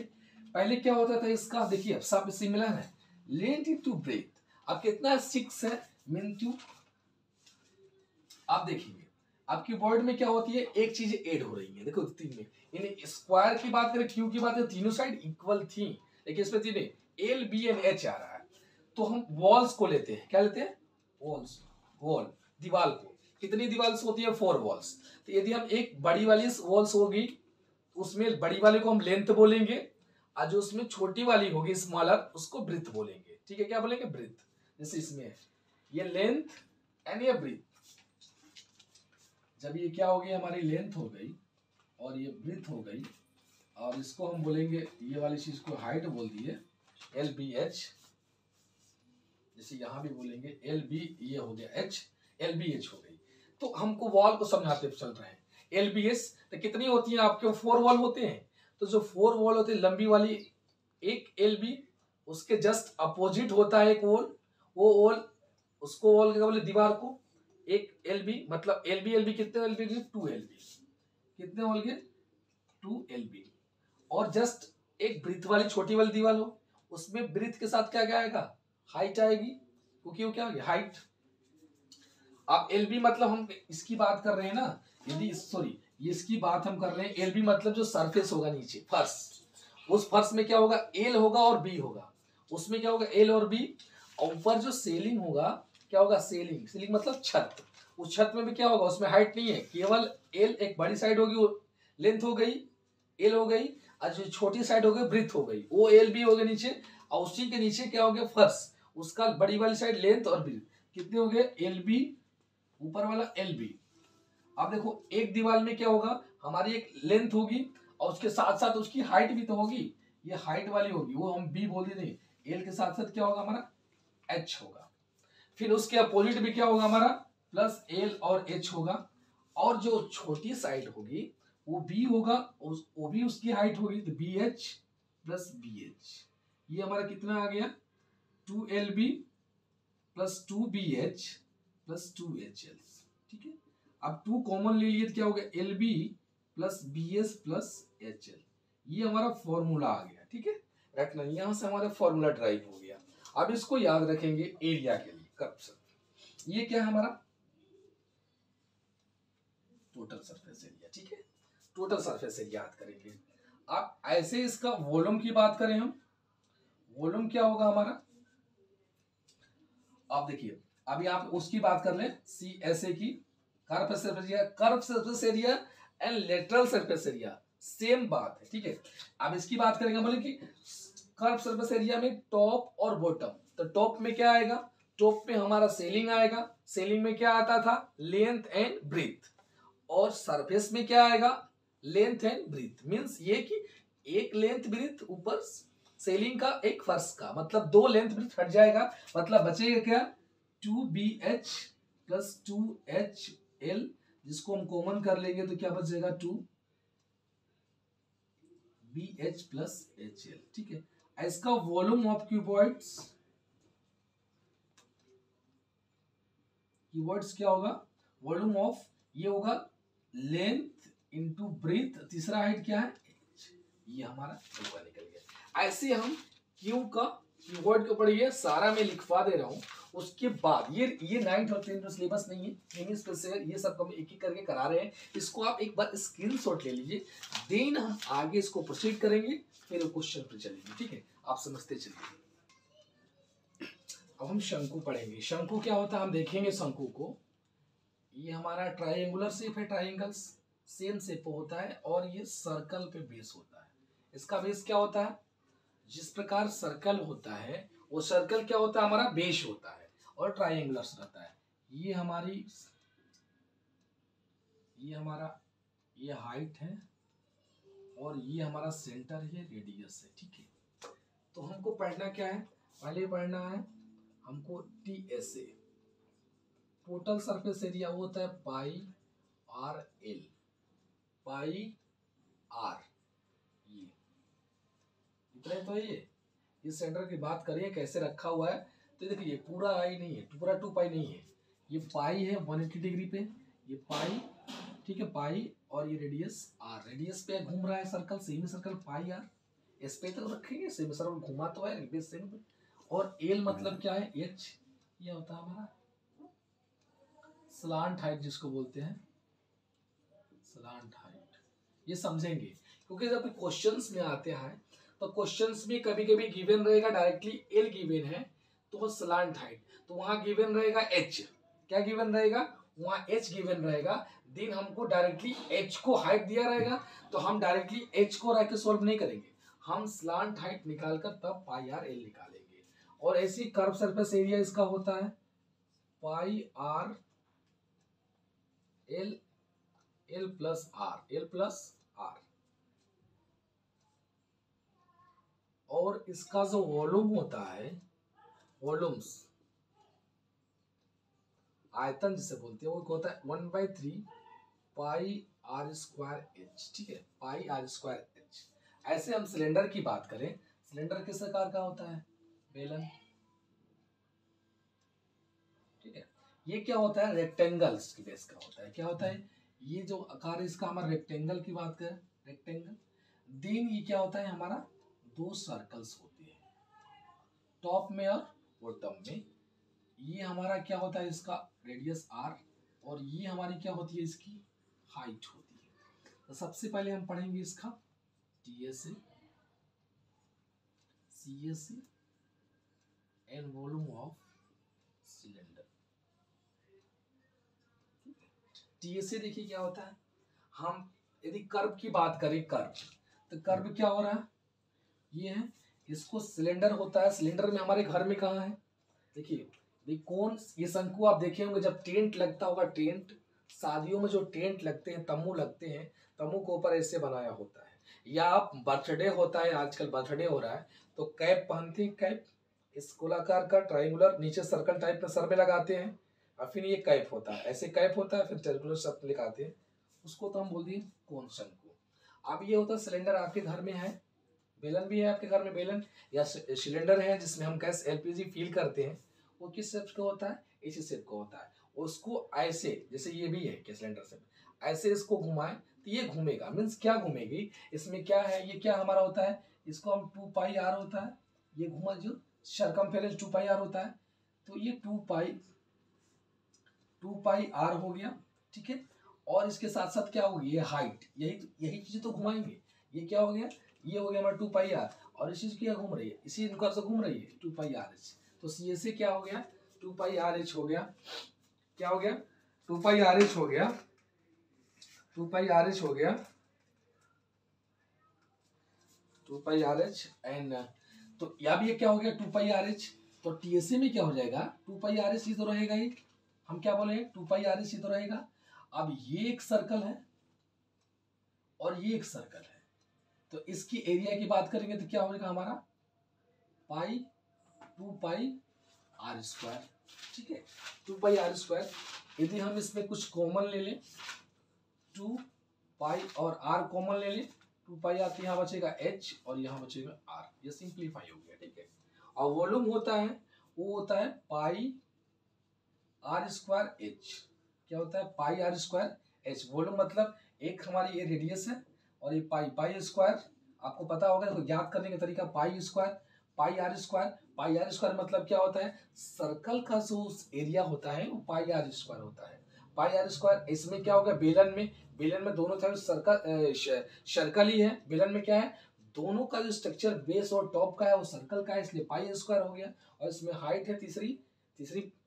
[SPEAKER 1] पहले क्या होता था, इसका देखिए अब सब सिमिलर है, लेंथ इनटू ब्रेथ। अब कितना है, 6 है, इनटू, आप देखिए अब क्यूबॉइड में क्या होती है, एक चीज ऐड हो रही है, देखो 3 में। इन स्क्वायर की बात करें, क्यू की बात करें, तीनों साइड इक्वल थी, लेकिन इसमें 3 L B and H आ रहा है। तो हम वॉल्स को लेते हैं, क्या लेते हैं, वॉल्स, वॉल, दीवार को। कितनी दीवार होती है, 4 वॉल्स। तो यदि हम एक बड़ी वाली वॉल्स होगी, उसमें बड़ी वाले को हम लेंथ बोलेंगे, और जो उसमें छोटी वाली होगी स्मॉलर, उसको ब्रेथ बोलेंगे, ठीक है। क्या बोलेंगे, ब्रेथ। जैसे इसमें है ये लेंथ एंड ये ब्रेथ। जब ये क्या हो गई, हमारी लेंथ हो गई और ये ब्रेथ हो गई, और इसको हम बोलेंगे, ये वाली चीज को हाइट बोल दिए, LBH। जैसे यहां भी बोलेंगे LB, ये हो गया H, LBH हो गई। तो हमको वॉल को समझाते चल रहे हैं, LBH तो कितनी होती है, आपके 4 वॉल होते हैं। तो जो 4 वॉल होते हैं, लंबी वाली एक LB, उसके जस्ट अपोजिट होता है एक वॉल, वो वॉल, उसको वॉल क्या बोले, दीवार को, एक LB मतलब LB कितने LB के 2 LB, कितने होल गए 2 LB। और जस्ट एक ब्रीथ वाली छोटी वाली दीवार हो, उसमें ब्रीथ के साथ क्या क्या आएगा, हाइट आएगी, क्योंकि वो क्या होगी हाइट। अब LB मतलब हम इसकी बात कर रहे हैं ना, यदि सॉरी इसकी बात हम कर रहे हैं, LB मतलब जो सरफेस होगा नीचे फर्श, उस फर्श में क्या होगा L होगा और B होगा, उसमें क्या होगा L और B। और ऊपर जो सेलिंग होगा क्या होगा, सेलिंग, सेलिंग मतलब छत, उस छत में भी क्या होगा, उसमें हाइट नहीं है, केवल L एक बड़ी साइड होगी, लेंथ हो गई L हो गई, और जो छोटी साइड हो गई ब्रीथ हो गई, वो LB हो गए नीचे। और उसी के नीचे क्या हो गया फर्श, उसका बड़ी वाली साइड लेंथ और ब्रीथ कितने हो गए LB, ऊपर वाला LB। अब देखो एक दीवार में क्या होगा, हमारी एक लेंथ होगी और उसके साथ साथ उसकी हाइट भी तो होगी, ये हाइट वाली होगी, वो हम B बोल देते हैं। L के साथ साथ क्या होगा हमारा H होगा। फिर उसके अपोजिट भी क्या होगा हमारा प्लस L और H होगा। और जो छोटी साइड होगी वो B होगा, वो भी उसकी हाइट होगी, तो BH प्लस BH। ये हमारा कितना आ गया 2LB plus 2BH plus 2HL। ठीक है, अब 2 कॉमन ले लिए तो क्या हो गया LB plus BS plus HL। ये हमारा फॉर्मूला आ गया। ठीक है, रखना, यहां से हमारा फॉर्मूला ड्राइव हो गया। अब इसको याद रखेंगे एरिया के लिए, कर्व सर्फेस, ये क्या है हमारा टोटल सरफेस एरिया। ठीक है, टोटल सरफेस एरिया याद करेंगे। अब ऐसे इसका वॉल्यूम की बात करें हम, वॉल्यूम क्या होगा हमारा, आप देखिए अभी आप उसकी बात कर लें CSA की, curve surface area, curve surface area and lateral surface area same बात है। ठीक है, अब इसकी बात करेंगे, बोले कि कर्व सरफेस एरिया में टॉप और बॉटम, तो टॉप में क्या आएगा, टॉप में हमारा सेलिंग आएगा, सेलिंग में क्या आता था लेंथ एंड ब्रीथ। और सरफेस में क्या आएगा लेंथ एंड ब्रीथ, मींस ये कि एक लेंथ ब्रीथ ऊपर सेलिंग का एक फर्श का, मतलब 2 लेंथ ब्रीथ हट जाएगा, मतलब बचेगा क्या 2BH प्लस 2HL, जिसको हम कॉमन कर लेंगे तो क्या बचेगा 2BH प्लस HL। ठीक है, इसका वॉल्यूम ऑफ क्यूबॉइड्स, क्यूबॉइड्स क्या होगा, वॉल्यूम ऑफ, ये होगा लेंथ इंटू ब्रीथ, तीसरा हाइट क्या है H। ये हमारा निकल गया। ऐसे हम क्यू का क्यूबॉइड के ऊपर ये सारा मैं लिखवा दे रहा हूँ। उसके बाद ये 9th और 10th सिलेबस नहीं है, इंग्लिश पे से ये सब हम एक एक करके करा रहे हैं। इसको आप एक बार स्क्रीनशॉट ले लीजिए, देन हम आगे इसको प्रोसीड करेंगे, फिर क्वेश्चन पे चलेंगे। ठीक है, आप समझते चलिए। अब हम शंकु पढ़ेंगे। शंकु क्या होता है हम देखेंगे शंकु को। ये हमारा ट्रायंगुलर शेप है, ट्रायंगल सेम शेप होता है और ये सर्कल पे बेस होता है। इसका बेस क्या होता है, जिस प्रकार सर्कल होता है वो सर्कल क्या होता है हमारा बेस होता है, और ट्रायंगुलर रहता है। ये हमारी ये हाइट है और ये हमारा सेंटर है, रेडियस है। ठीक है, तो हमको पढ़ना क्या है, पहले पढ़ना है हमको TSA, टोटल सरफेस एरिया वो होता है πRL, πR, ये इतना तो है। ये सेंटर की बात करिए कैसे रखा हुआ है, तो देखिए पूरा आई नहीं है, पूरा 2 पाई नहीं है, ये पाई है 180 डिग्री पे, ये पाई, ठीक है पाई, और ये रेडियस R, रेडियस पे घूम रहा है circle, semi circle pi R, इस पे तो रखेंगे सेमी सर्कल घुमा तो है रेडियस सेम पे। और L मतलब क्या है H, ये होता है हमारा स्लांट हाइट, जिसको बोलते हैं स्लांट हाइट। ये समझेंगे क्योंकि जब क्वेश्चंस में आते हैं तो क्वेश्चंस में कभी कभी गिवन रहेगा डायरेक्टली L गिवन है तो स्लांट हाइट, तो वहां गिवन रहेगा H, क्या गिवन रहेगा वहां H गिवन रहेगा, दिन हमको डायरेक्टली H को हाइट दिया रहेगा, तो हम डायरेक्टली H को रख के सॉल्व नहीं करेंगे, हम स्लांट हाइट निकालकर तब पाई आर एल निकालेंगे। और ऐसी कर्व सरफेस एरिया इसका होता है pi r l, l plus r. और इसका जो वॉल्यूम होता है, वॉल्यूम्स आयतन जिसे बोलते हैं, वो होता है 1/3 पाई आर स्क्वायर एच। ठीक है, पाई आर स्क्वायर एच। ऐसे हम सिलेंडर की बात करें, सिलेंडर किस आकार का होता है, बेलन। ठीक है, ये क्या होता है, रेक्टेंगल्स की बेस का होता है। क्या होता है, ये जो आकार है इसका हमारा रेक्टेंगल की बात करें, रेक्टेंगल। देन ये क्या होता है हमारा, दो सर्कल्स होते हैं टॉप में और बॉटम में। ये हमारा क्या होता है, इसका रेडियस r, और ये हमारी क्या होती है, इसकी हाइट होती है। तो सबसे पहले हम पढ़ेंगे इसका TSA, CSA and volume of cylinder. TSA देखिए क्या होता है, हम यदि कर्व की बात करें, कर्व, तो कर्व क्या हो रहा है, ये है, इसको सिलेंडर होता है। सिलेंडर में हमारे घर में कहाँ है, देखिए कौन, ये शंकु आप देखे होंगे जब टेंट लगता होगा, टेंट, शादियों में जो टेंट लगते हैं, तम्बू लगते हैं, तम्बू के ऊपर ऐसे बनाया होता है। या आप बर्थडे होता है, आजकल बर्थडे हो रहा है तो कैप पहनते हैं, कैप इस गोलाकार का ट्राइंगुलर नीचे सर्कल टाइप में सर में लगाते हैं, और फिर ये कैप होता है, ऐसे कैप होता है, फिर सर्कुलर सर्कल लगाते हैं, उसको तो हम बोल दिए कोन शंकु। अब ये होता है सिलेंडर आपके घर में है, बेलन भी है आपके घर में, बेलन या सिलेंडर है जिसमें हम गैस LPG फील करते हैं, वो किस शेप का होता है, इसी शेप का होता है। उसको ऐसे, जैसे ये भी है कि सिलेंडर से ऐसे इसको घुमाएं तो ये घूमेगा, मीन्स क्या घूमेगी, इसमें क्या है, ये क्या हमारा होता है, इसको हम 2πr होता है, ये घुमा जो सरकमफेरेंस 2πr होता है, तो ये 2πr हो गया, ठीक है। और इसके साथ साथ क्या होगी, ये हाइट, यही चीजें तो घुमाएंगे। ये क्या हो गया, ये हो गया हमारा 2πr, और इसी क्या घूम रही है, इसी इनका से घूम रही है 2πrh, तो CSA क्या हो गया, 2πrh हो गया, क्या हो गया, 2πrh हो गया, 2πrh हो गया, 2πrh एंड, तो या भी ये क्या हो गया 2πrh, तो TSA में क्या हो जाएगा 2πrh ही तो रहेगा, ये हम क्या बोले 2πrh ही तो रहेगा। अब ये एक सर्कल है और ये एक सर्कल है, तो इसकी एरिया की बात करेंगे तो क्या होगा हमारा पाई 2πr², ठीक है, 2πr²। यदि हम इसमें कुछ कॉमन ले लें, 2π और r कॉमन ले लें, 2πr तो यहाँ बचेगा h और यहाँ बचेगा r, ये सिंप्लीफाई हो गया, ठीक है। और वॉल्यूम होता है, वो होता है पाई r²h, क्या होता है पाई r²h, वॉल्यूम मतलब एक हमारी ये रेडियस है और ये पाई² आपको पता होगा, तो याद करने का तरीका पाई r² मतलब क्या होता है, सर्कल का जो एरिया होता है वो पाई r² होता है। पाई r², इसमें क्या होगा, बेलन में दोनों तरफ सर्कल ही है, बेलन में क्या है, दोनों का जो स्ट्रक्चर बेस और टॉप का है वो सर्कल का है, इसलिए पाई r² हो गया। और इसमें हाइट है तीसरी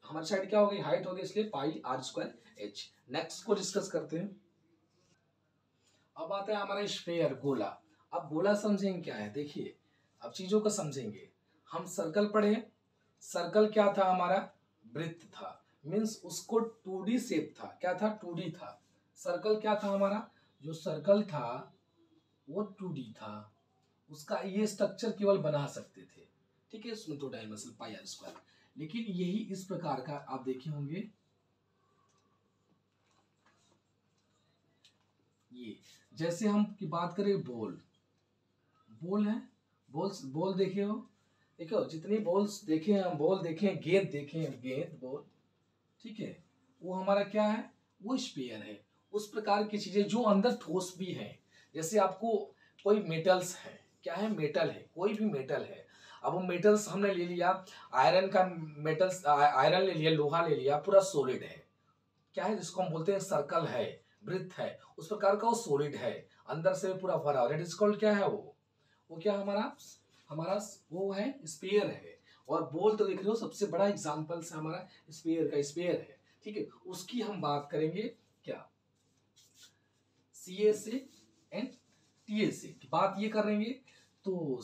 [SPEAKER 1] हमारी साइड क्या होगी, हाइट होगी, इसलिए पाई r²h। नेक्स्ट को डिस्कस करते हैं। अब आता है हमारा स्फीयर, गोला। अब गोला समझेंगे क्या है, देखिए अब चीजों को समझेंगे। हम सर्कल पढ़े, सर्कल क्या था हमारा, वृत्त था, मीन्स उसको 2D शेप था, क्या था 2D था। सर्कल क्या था हमारा, जो सर्कल था वो 2D था, उसका ये स्ट्रक्चर केवल बना सकते थे, ठीक है, उसमें 2 डायमेंशन पाई r²। लेकिन यही इस प्रकार का आप देखे होंगे, ये जैसे हम की बात करें बॉल है, बॉल देखे हो, देखो जितनी बॉल्स देखे हैं हम, बॉल देखे हैं, गेंद देखे हैं, गेंद बॉल, ठीक है, वो हमारा क्या है, वो स्फीयर है। उस प्रकार की चीजें जो अंदर ठोस भी है, जैसे आपको कोई मेटल्स है, क्या है, मेटल है, कोई भी मेटल है। अब वो मेटल्स हमने ले लिया, आयरन का मेटल्स, आयरन ले लिया, लोहा ले लिया, पूरा सॉलिड है, क्या है, जिसको हम बोलते हैं सर्कल है, वृत्त है, उस प्रकार का वो सॉलिड है, अंदर से पूरा भरा हुआ, दैट इज कॉल्ड क्या है, वो क्या हमारा हमारा वो है, स्फीयर है। और बॉल तो देख रहे हो, सबसे बड़ा एग्जांपल से हमारा स्फीयर है, ठीक है। उसकी हम बात करेंगे क्या, CSA एंड TSA की बात ये करेंगे, तो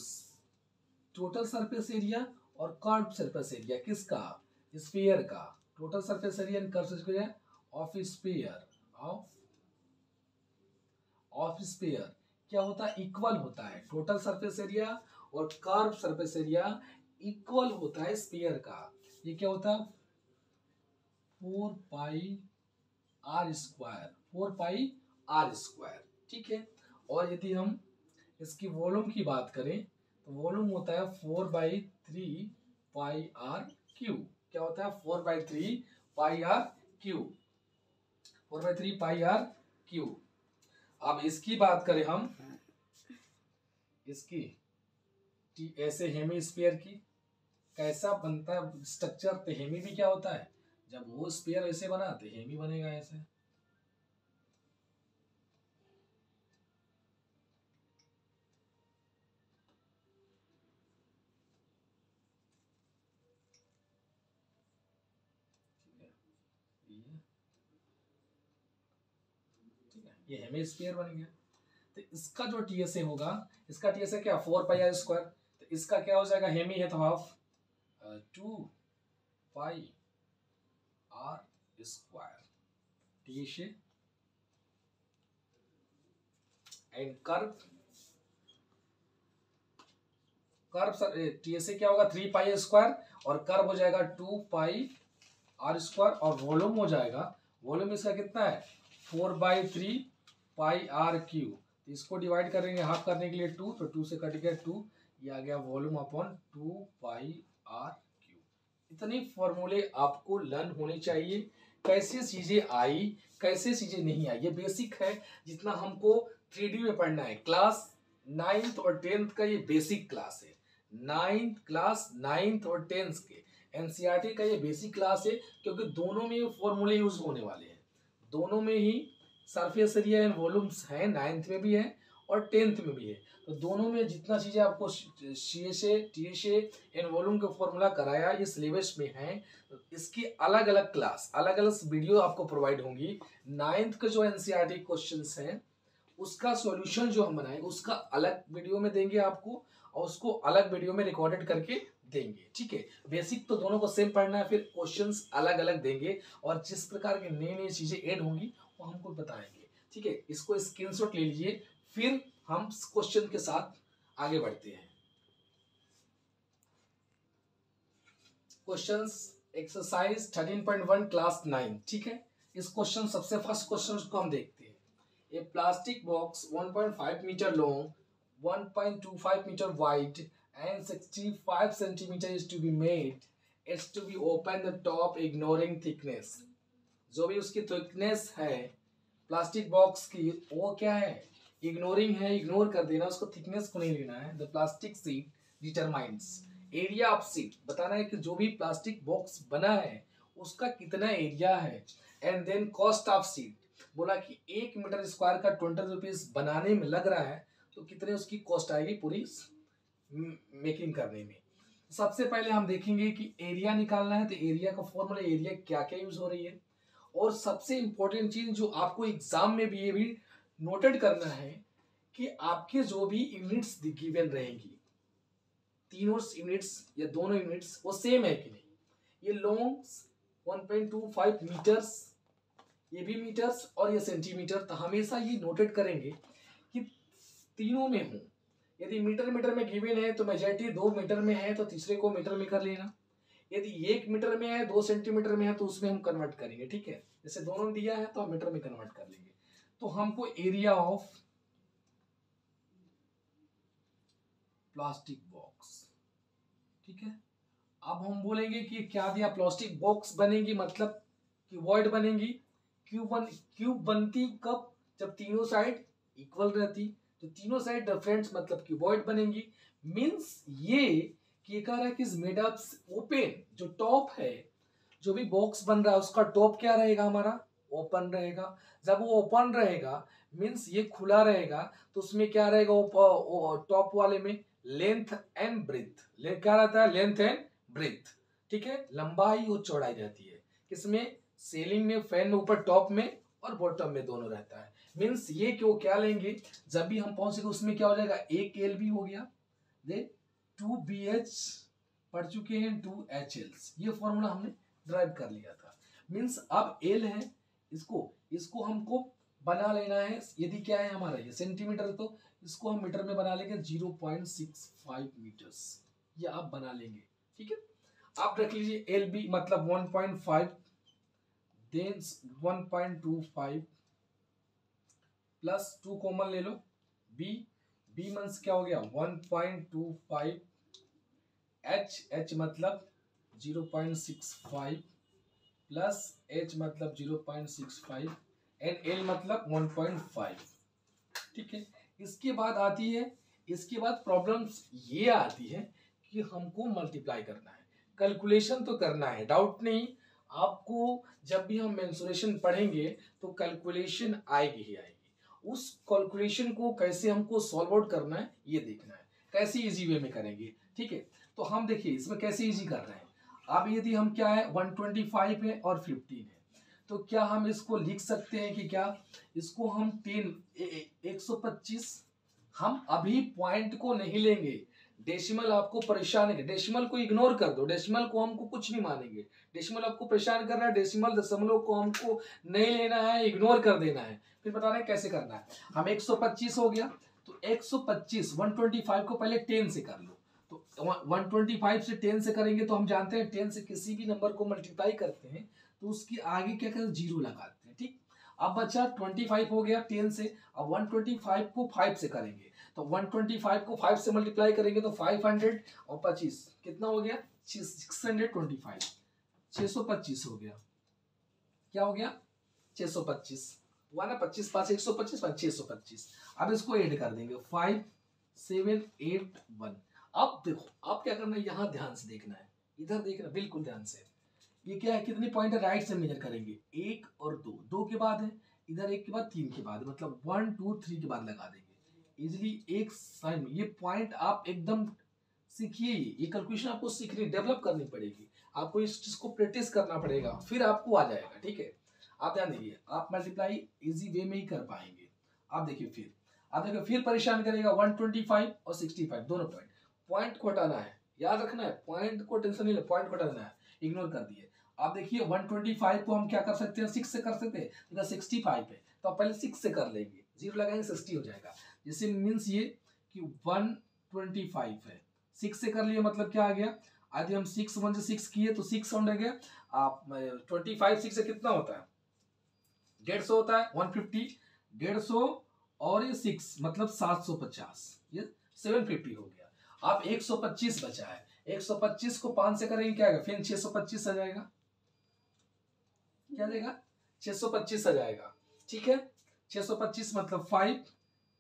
[SPEAKER 1] टोटल सरफेस एरिया और कर्व सरफेस एरिया किसका, स्फीयर का, total surface area and curve surface area of sphere, of sphere क्या होता है, इक्वल होता है। टोटल सरफेस एरिया और कर्व सरफेस एरिया इक्वल होता है स्फीयर का। ये क्या होता है 4πr², ठीक है। और यदि हम इसकी वॉल्यूम की बात करें तो वॉल्यूम होता है 4/3πr³, क्या होता है 4/3 pi r cube, 4/3 pi r cube. अब इसकी बात करें हम, इसकी ऐसे हेमीस्फीयर की कैसा बनता है स्ट्रक्चर, तो हेमी भी क्या होता है, जब वो स्फीयर ऐसे बना तो हेमी बनेगा ऐसे। ठीक है, ये हेमीस्फीयर बन गया। तो इसका जो टीएसए होगा, इसका टीएसए क्या 4 पाई आर स्क्वायर, तो इसका क्या हो जाएगा, हेमी है तो half 2 pi r square TSA and curve, curve sir TSA क्या होगा 3 पाई स्क्वायर और कर्व हो जाएगा 2 पाई आर स्क्वायर और वॉल्यूम हो जाएगा, वॉल्यूम इसका कितना है 4/3 पाई आर क्यू। तो इसको डिवाइड करेंगे हाफ करने के लिए 2, तो 2 से कट गया 2, ये आ गया volume upon 2 pi r Q. इतनी फॉर्मूले आपको लर्न होने चाहिए, कैसे चीजें आई कैसे चीजें नहीं आई, ये बेसिक है जितना हमको 3D में पढ़ना है। क्लास 9th और 10th का ये बेसिक क्लास है, 9th क्लास 9th और 10th के एनसीईआरटी का ये बेसिक क्लास है, क्योंकि दोनों में ये फॉर्मूले यूज होने वाले हैं, दोनों में ही सरफेस एरिया एंड वॉल्यूम्स हैं, 9th में भी है और 10th में भी है। तो दोनों में जितना चीज़ें आपको सीएसए टीएसए एंड वॉल्यूम का फॉर्मूला कराया ये सिलेबस में है। तो इसकी अलग अलग क्लास अलग अलग वीडियो आपको प्रोवाइड होंगी। 9th के जो एनसीईआरटी क्वेश्चंस हैं उसका सॉल्यूशन जो हम बनाएंगे उसका अलग वीडियो में देंगे आपको, और उसको अलग वीडियो में रिकॉर्डेड करके देंगे। ठीक है, बेसिक तो दोनों को सेम पढ़ना है, फिर क्वेश्चंस अलग अलग देंगे और जिस प्रकार की नई नई चीजें ऐड होंगी वो हमको बताएंगे। ठीक है, इसको स्क्रीनशॉट ले लीजिए, फिर हम क्वेश्चन के साथ आगे बढ़ते हैं। Questions exercise 13.1 class 9। ठीक है, इस क्वेश्चन सबसे फर्स्ट क्वेश्चन को हम देखते हैं। A plastic box 1.5 metre long, 1.25 metre wide and 65 centimeter is to be made. It's to be open the top ignoring thickness. जो भी उसकी थिकनेस है प्लास्टिक बॉक्स की वो क्या है, इग्नोरिंग है, इग्नोर कर देना, उसको थिकनेस को नहीं लेना है। The plastic sheet determines area of seat, बताना है कि जो भी प्लास्टिक बॉक्स बना है उसका कितना एरिया है। And then cost of sheet, बोला कि 1 मीटर स्क्वायर का 20 रुपीज बनाने में लग रहा है, तो कितने उसकी कॉस्ट आएगी पूरी मेकिंग करने में। सबसे पहले हम देखेंगे कि एरिया निकालना है, तो एरिया का फॉर्मूला, एरिया क्या क्या यूज हो रही है। और सबसे इंपॉर्टेंट चीज जो आपको एग्जाम में भी ये भी नोटेड करना है कि आपके जो भी यूनिट्स गिवन रहेंगी, तीनों यूनिट्स या दोनों यूनिट्स वो सेम है कि नहीं। ये लॉन्ग 1.25 मीटर्स, ये भी मीटर्स और ये सेंटीमीटर, तो हमेशा ये नोटेड करेंगे कि तीनों में हो। यदि मीटर मीटर में गिवन है तो मेजॉरिटी 2 मीटर में है तो तीसरे को मीटर में कर लेना। यदि 1 मीटर में है 2 सेंटीमीटर में है तो उसमें हम कन्वर्ट करेंगे। ठीक है, जैसे दोनों दिया है तो हम मीटर में कन्वर्ट कर लेंगे। तो हमको एरिया ऑफ प्लास्टिक बॉक्स, ठीक है, अब हम बोलेंगे कि क्या दिया, प्लास्टिक बॉक्स बनेगी मतलब क्यूबॉइड बनेगी। क्यूब बनती कब, जब तीनों साइड इक्वल रहती, तो तीनों साइड डिफरेंट मतलब क्यूबॉइड बनेगी। मींस ये कि कह रहा है कि मेड ऑफ ओपन, जो टॉप है, जो भी बॉक्स बन रहा है उसका टॉप क्या रहेगा हमारा, ओपन रहेगा। जब वो ओपन रहेगा मींस ये खुला रहेगा, तो उसमें क्या रहेगा टॉप वाले में लेंथ एंड ब्रेथ, क्या रहता है, लेंथ एंड ब्रेथ। ठीक है, लंबाई और चौड़ाई रहती है किसमें, सेलिंग में, फैन में, ऊपर टॉप में और बॉटम में दोनों रहता है। मींस ये क्यों क्या लेंगे, जब भी हम पहुंचेंगे उसमें क्या हो जाएगा, एक एल बी हो गया, दे 2BH पढ़ चुके हैं, 2HL, ये फॉर्मूला हमने ड्राइव कर लिया था। मींस अब एल है, इसको हमको बना लेना है। यदि क्या है हमारा ये सेंटीमीटर, तो इसको हम मीटर में बना लेंगे 0.65 मीटर्स, ये आप बना लेंगे। ठीक है, आप रख लीजिए एल बी मतलब 1.5, देन 1.25 प्लस 2 कॉमन ले लो, बी मंस क्या हो गया 1.25, एच मतलब 0.65 प्लस h मतलब 0.65 एंड l मतलब 1.5। ठीक है, इसके बाद आती है, इसके बाद प्रॉब्लम्स ये आती है कि हमको मल्टीप्लाई करना है, कैलकुलेशन तो करना है, डाउट नहीं। आपको जब भी हम मेंसुरेशन पढ़ेंगे तो कैलकुलेशन आएगी ही आएगी। उस कैलकुलेशन को कैसे हमको सॉल्व आउट करना है ये देखना है, कैसे इजी वे में करेंगे। ठीक है, तो हम देखिए इसमें कैसे इजी कर रहे हैं। अब यदि हम क्या है 125 है और 15 है, तो क्या हम इसको लिख सकते हैं कि क्या इसको हम 125, हम अभी पॉइंट को नहीं लेंगे, डेसिमल आपको परेशान है, डेसिमल को इग्नोर कर दो, डेसिमल को हमको कुछ नहीं मानेंगे, डेसिमल आपको परेशान कर रहा है, डेसिमल दशमलव को हमको नहीं लेना है, इग्नोर कर देना है। फिर बता रहे हैं कैसे करना है। हम 125 हो गया तो 125 125 को पहले 10 से कर लो, तो 125 से 10 से करेंगे तो हम जानते हैं 10 से किसी भी नंबर को मल्टीप्लाई करते हैं तो उसकी आगे क्या करते हैं, जीरो लगाते हैं। ठीक, अब बचा 25 हो गया 10 से, अब 125 को 5 से करेंगे, तो 125 को 5 से मल्टीप्लाई करेंगे तो 500 और 25 कितना हो गया 625, 625 हो गया। क्या हो गया 625 हुआ ना, 25 5 125 625। अब इसको ऐड कर देंगे 5 7 8 1। अब देखो आप क्या करना है, यहाँ ध्यान से देखना है, इधर देखना बिल्कुल ध्यान से। ये क्या है, कितने पॉइंट है, राइट से मेजर करेंगे, 1 और 2, 2 के बाद है, इधर 1 के बाद 3 के बाद, मतलब 1 2 3 के बाद लगा देंगे इजिली एक साइड में। ये पॉइंट आप एकदम सीखिए, ये कैलकुलेशन आपको सीखनी डेवलप करनी पड़ेगी, आपको इस चीज को प्रैक्टिस करना पड़ेगा, फिर आपको आ जाएगा। ठीक है, आप ध्यान दीजिए, आप मल्टीप्लाई इजी वे में ही कर पाएंगे। आप देखिए फिर, आप देखिए फिर परेशान करेगा 125 और 65 दोनों पॉइंट, पॉइंट को हटाना है, याद रखना है, पॉइंट को टेंशन नहीं ले, पॉइंट को हटाना है, इग्नोर कर दिए। आप देखिए 125 को हम क्या कर सकते हैं, 6 से कर सकते हैं, तो 65 है तो आप पहले 6 से कर लेंगे, जीरो लगाएंगे 60 हो जाएगा, जिससे मीन्स ये कि 125 है, 6 से कर लिए मतलब क्या आ गया, यदि हम 6 1 से 6 किए तो 6 साउंड आ गया। आप 25 6 से कितना होता है, 150 होता है, 150 150 और ये 6 मतलब 750, ये 750 हो गया। आप 125 बचा है, 125 को 5 से करेंगे क्या आएगा, फिर 625 आ जाएगा, क्या देगा 625 आ जाएगा। ठीक है, 625 मतलब 5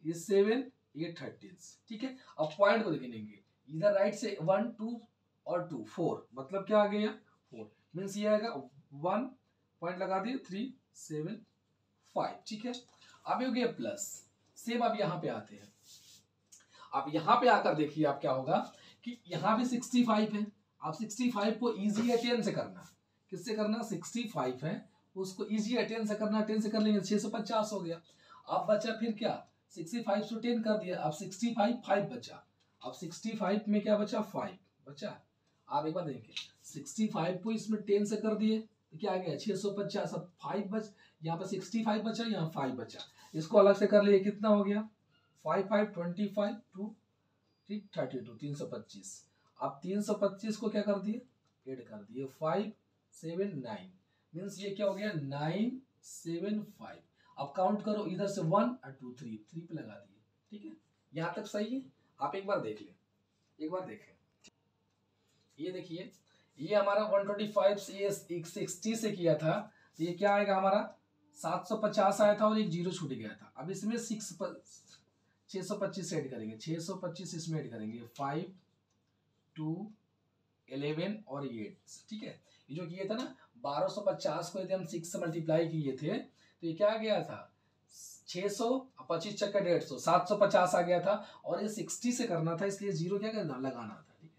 [SPEAKER 1] ये 7 ये 13। ठीक है, अब पॉइंट को देखेंगे, इधर राइट से 1 2 और 2 4 मतलब क्या आ गया 4, मीन्स ये आएगा 1 पॉइंट लगा दिए 3 7 5। ठीक है, अब हो गया प्लस, सेम अब यहाँ पे आते हैं। अब यहाँ पे आकर देखिए आप क्या होगा कि यहाँ भी 65 है, आप 65 को इजी अटेन से करना, किससे करना 65 है उसको इजी अटेन से करना, 10 से कर लेंगे 650 हो गया। अब बचा फिर क्या 65 से 10 कर दिया, अब 65 5 बचा, अब 65 में क्या बचा 5 बचा। आप एक बार देखिए 65 को इसमें 10 से कर दिए तो क्या आ गया 650, अब 5 बच, यहाँ पर 65 बचा, यहाँ 5 बचा, इसको अलग से कर लिए कितना हो गया 5 5 25 2 32 325। अब 325 को क्या कर दिए ऐड कर दिए 5 7 9, मीन्स ये क्या हो गया 9 7 5। अब काउंट करो इधर से 1 और 2 3 3 पे लगा दिए। ठीक है, यहाँ तक सही है, आप एक बार देख लें, एक बार देखें। ये देखिए ये हमारा 125 से ये 60 से किया था तो ये क्या आएगा हमारा 750 आया था और एक जीरो छूट गया था। अब इसमें 625 ऐड करेंगे, 625 इसमें ऐड करेंगे 5 2 11 और 8। ठीक है, ये जो किया था ना 1250 को यदि हम 6 से मल्टीप्लाई किए थे तो ये क्या आ गया था 600 25 चक्कर 150 750 आ गया था, और ये 60 से करना था इसलिए जीरो क्या करना लगाना था। ठीक है,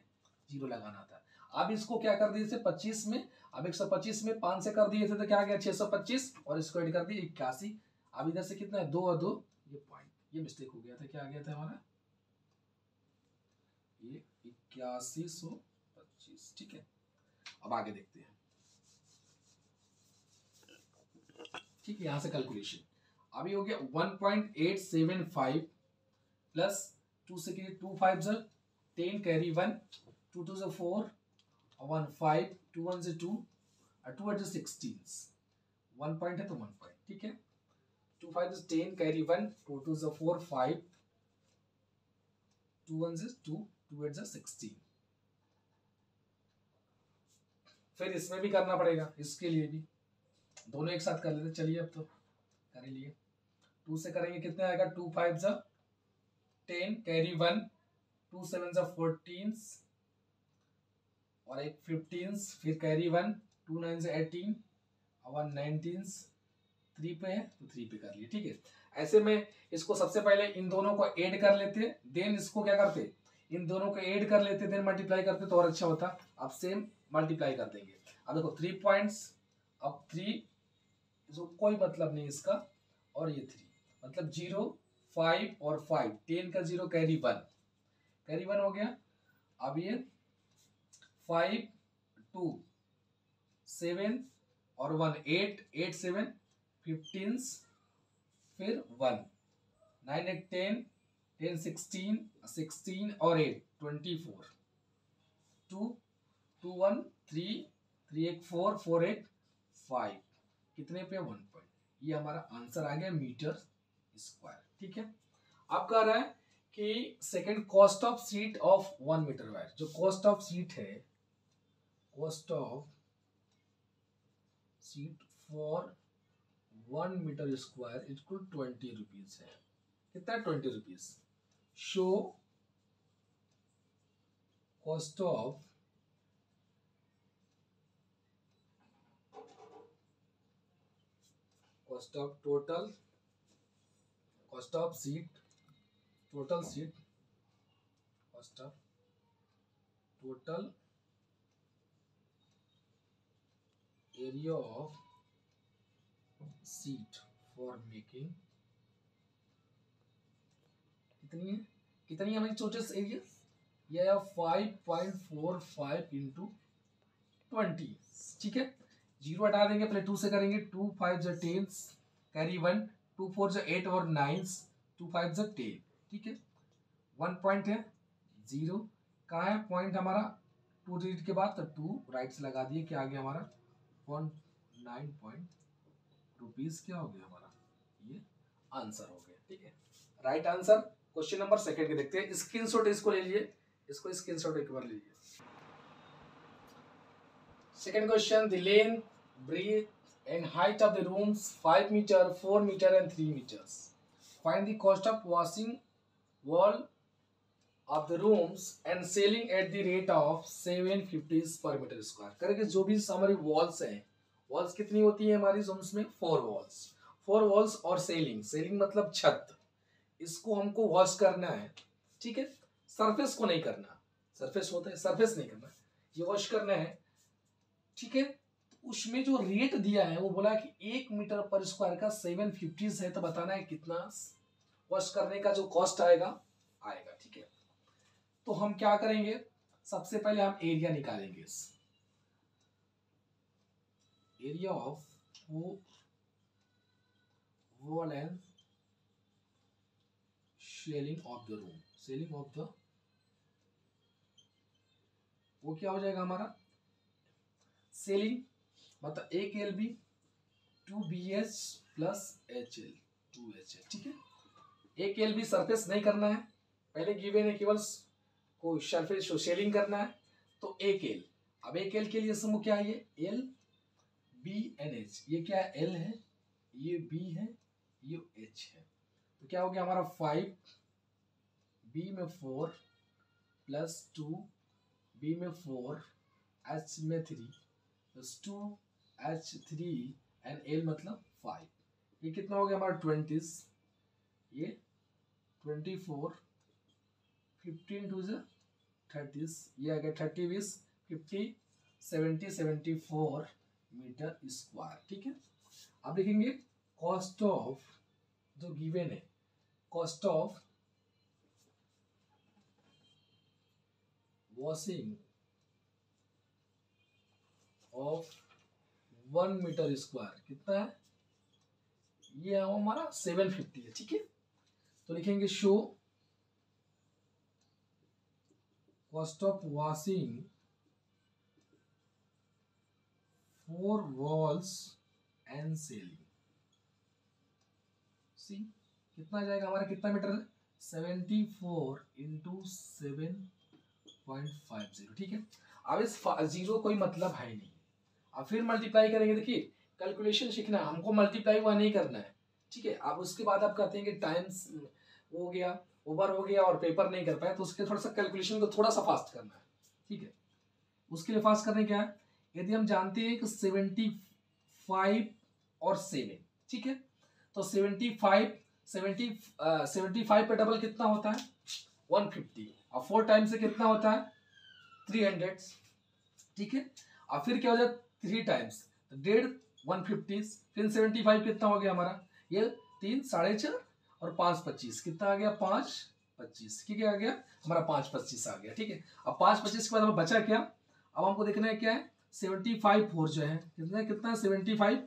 [SPEAKER 1] जीरो लगाना था। अब इसको क्या कर दिए थे 25 में, अब 125 में 5 से कर दिए थे तो क्या आ गया 625 और इसको ऐड कर दिए 81। अब इधर से कितना है 2 और 2 ये पॉइंट, ये मिस्टेक हो गया था, क्या आ गया था हमारा ये 8125। ठीक है, अब आगे देखते हैं। ठीक है, यहां से कैलकुलेशन अभी हो गया 1.875 प्लस 2 से 2 5 10 कैरी 1 2 2 4 1 5 2 1 से 2 और 2 8 16 1 पॉइंट है तो 1 पॉइंट। ठीक है, 2 5 10 कैरी 1 2 2 4 5 2 1 2 2 8 16। फिर इसमें भी करना पड़ेगा, इसके लिए भी दोनों एक साथ कर लेते। चलिए अब तो कर ही लिए। 2 से करेंगे कितने आएगा, 2 5 जा 10, कैरी 1, 2 7 जा 14 और एक 15, फिर कैरी 1, 2 9 से 18 और 1 19, 3 पे है तो 3 पे कर लिए। ठीक है, ऐसे में इसको सबसे पहले इन दोनों को ऐड कर लेते, देन इसको क्या करते, इन दोनों को ऐड कर लेते, देन मल्टीप्लाई करते तो और अच्छा होता। अब सेम मल्टीप्लाई कर देंगे। अब देखो 3 पॉइंट्स, अब 3 इसको कोई मतलब नहीं इसका, और ये 3 मतलब 0 5 और 5, 10 का 0 कैरी 1, कैरी 1 हो गया। अब ये 5 2 7 और 1 8, 8 7 15, फिर 1 9 8 10, 10 16, 16 और 8 24, 2 2 1 3 3 1 4 4 8 5, कितने पे 1 पॉइंट। ये हमारा आंसर आ गया मीटर स्क्वायर। ठीक है, अब कह रहा है कि second cost of sheet of 1 metre wire. जो कॉस्ट ऑफ सीट है, cost of sheet for 1 metre square equal 20 rupees है। कितना 20 rupees. Show cost of total cost of sheet, total sheet, cost of total area of sheet for making, कितनी है, कितनी है हमारी टोटल एरिया, यह 5.45 इंटू 20। ठीक है, 0 हटा देंगे, पहले 2 से करेंगे, 2 5 जा 10, कैरी 1, 2 4 जा 8 और 9, 2 5 जा 10। ठीक है, 1 पॉइंट है, 0 कहाँ है पॉइंट हमारा, 2 डिजिट के बाद, तो 2 राइट से लगा दिए, क्या आ गया हमारा 9 पॉइंट रुपीज, क्या हो गया हमारा, ये आंसर हो गया। ठीक है, right answer. Question number second के देखते हैं। स्क्रीनशॉट इसको ले लीजिए, इसको स्क्रीनशॉट एक बार लीजिए। Second question, the length, breadth and height of the rooms 5 metre, 4 metre and 3 metres. Find the cost of washing wall of the rooms and ceiling at the rate of 750 per metre square. करेंगे जो भी हमारी वॉल्स हैं, वॉल्स कितनी होती है हमारी रूम्स में, 4 वॉल्स, 4 वॉल्स और सेलिंग, सेलिंग मतलब छत, इसको हमको वॉश करना है। ठीक है, सरफेस को नहीं करना, सरफेस होता है, सरफेस नहीं करना, ये वॉश करना है। ठीक है, उसमें जो रेट दिया है वो बोला कि 1 मीटर पर स्क्वायर का 750 है, तो बताना है कितना वॉश करने का जो कॉस्ट आएगा। ठीक है, तो हम क्या करेंगे, सबसे पहले हम एरिया निकालेंगे, area of wall and selling of the room, selling of the, वो क्या हो जाएगा हमारा, सेलिंग मतलब AKLB 2BH plus HL 2HL। ठीक है, AKLB सरफेस नहीं करना है, पहले गिवन है, केवल को सरफेस को सेलिंग करना है, तो AKL। अब AKL के लिए समूह क्या है, ये L B N H, ये क्या है, L है, ये B है, ये H है, तो क्या हो गया हमारा 5, B में 4 प्लस 2, B में 4, H में 3 प्लस 2H3 एंड L मतलब 5, ये कितना हो गया हमारा 20, ये 24, 15 2 से 30, ये आ गया 30 20 50 70 74 मीटर स्क्वायर। ठीक है, अब लिखेंगे कॉस्ट ऑफ, जो गिवन है, cost of washing of 1 metre square कितना है, ये हमारा 750 है। ठीक है, तो लिखेंगे show cost of washing 4 walls and ceiling, see कितना जाएगा हमारा, कितना मीटर है, 74 इंटू 7.50। ठीक है, अब इस 0 कोई मतलब है नहीं, अब फिर मल्टीप्लाई करेंगे। देखिए कैलकुलेशन सीखना है हमको, मल्टीप्लाई हुआ नहीं करना है, ठीक है। अब उसके बाद आप कहते हैं कि टाइम्स हो गया, ओवर हो गया और पेपर नहीं कर पाए, तो उसके थोड़ा सा कैलकुलेशन को थोड़ा सा फास्ट करना है, ठीक है। उसके लिए फास्ट करने क्या है, यदि हम जानते हैं कि 75 और 7, ठीक है, तो 75 पे डबल कितना होता है 150, और 4 टाइम्स से कितना होता है 300, ठीक है। और फिर क्या हो जाए 3 टाइम्स तो 150, फिर 75 कितना हो गया हमारा, ये 3 4.5 और 5 25 कितना आ गया 5 25, ठीक है, आ गया हमारा 5 25 आ गया, ठीक है। अब 5 25 के बाद हमें बचा क्या, अब हमको देखना है क्या है 75 4 जो है कितना है 75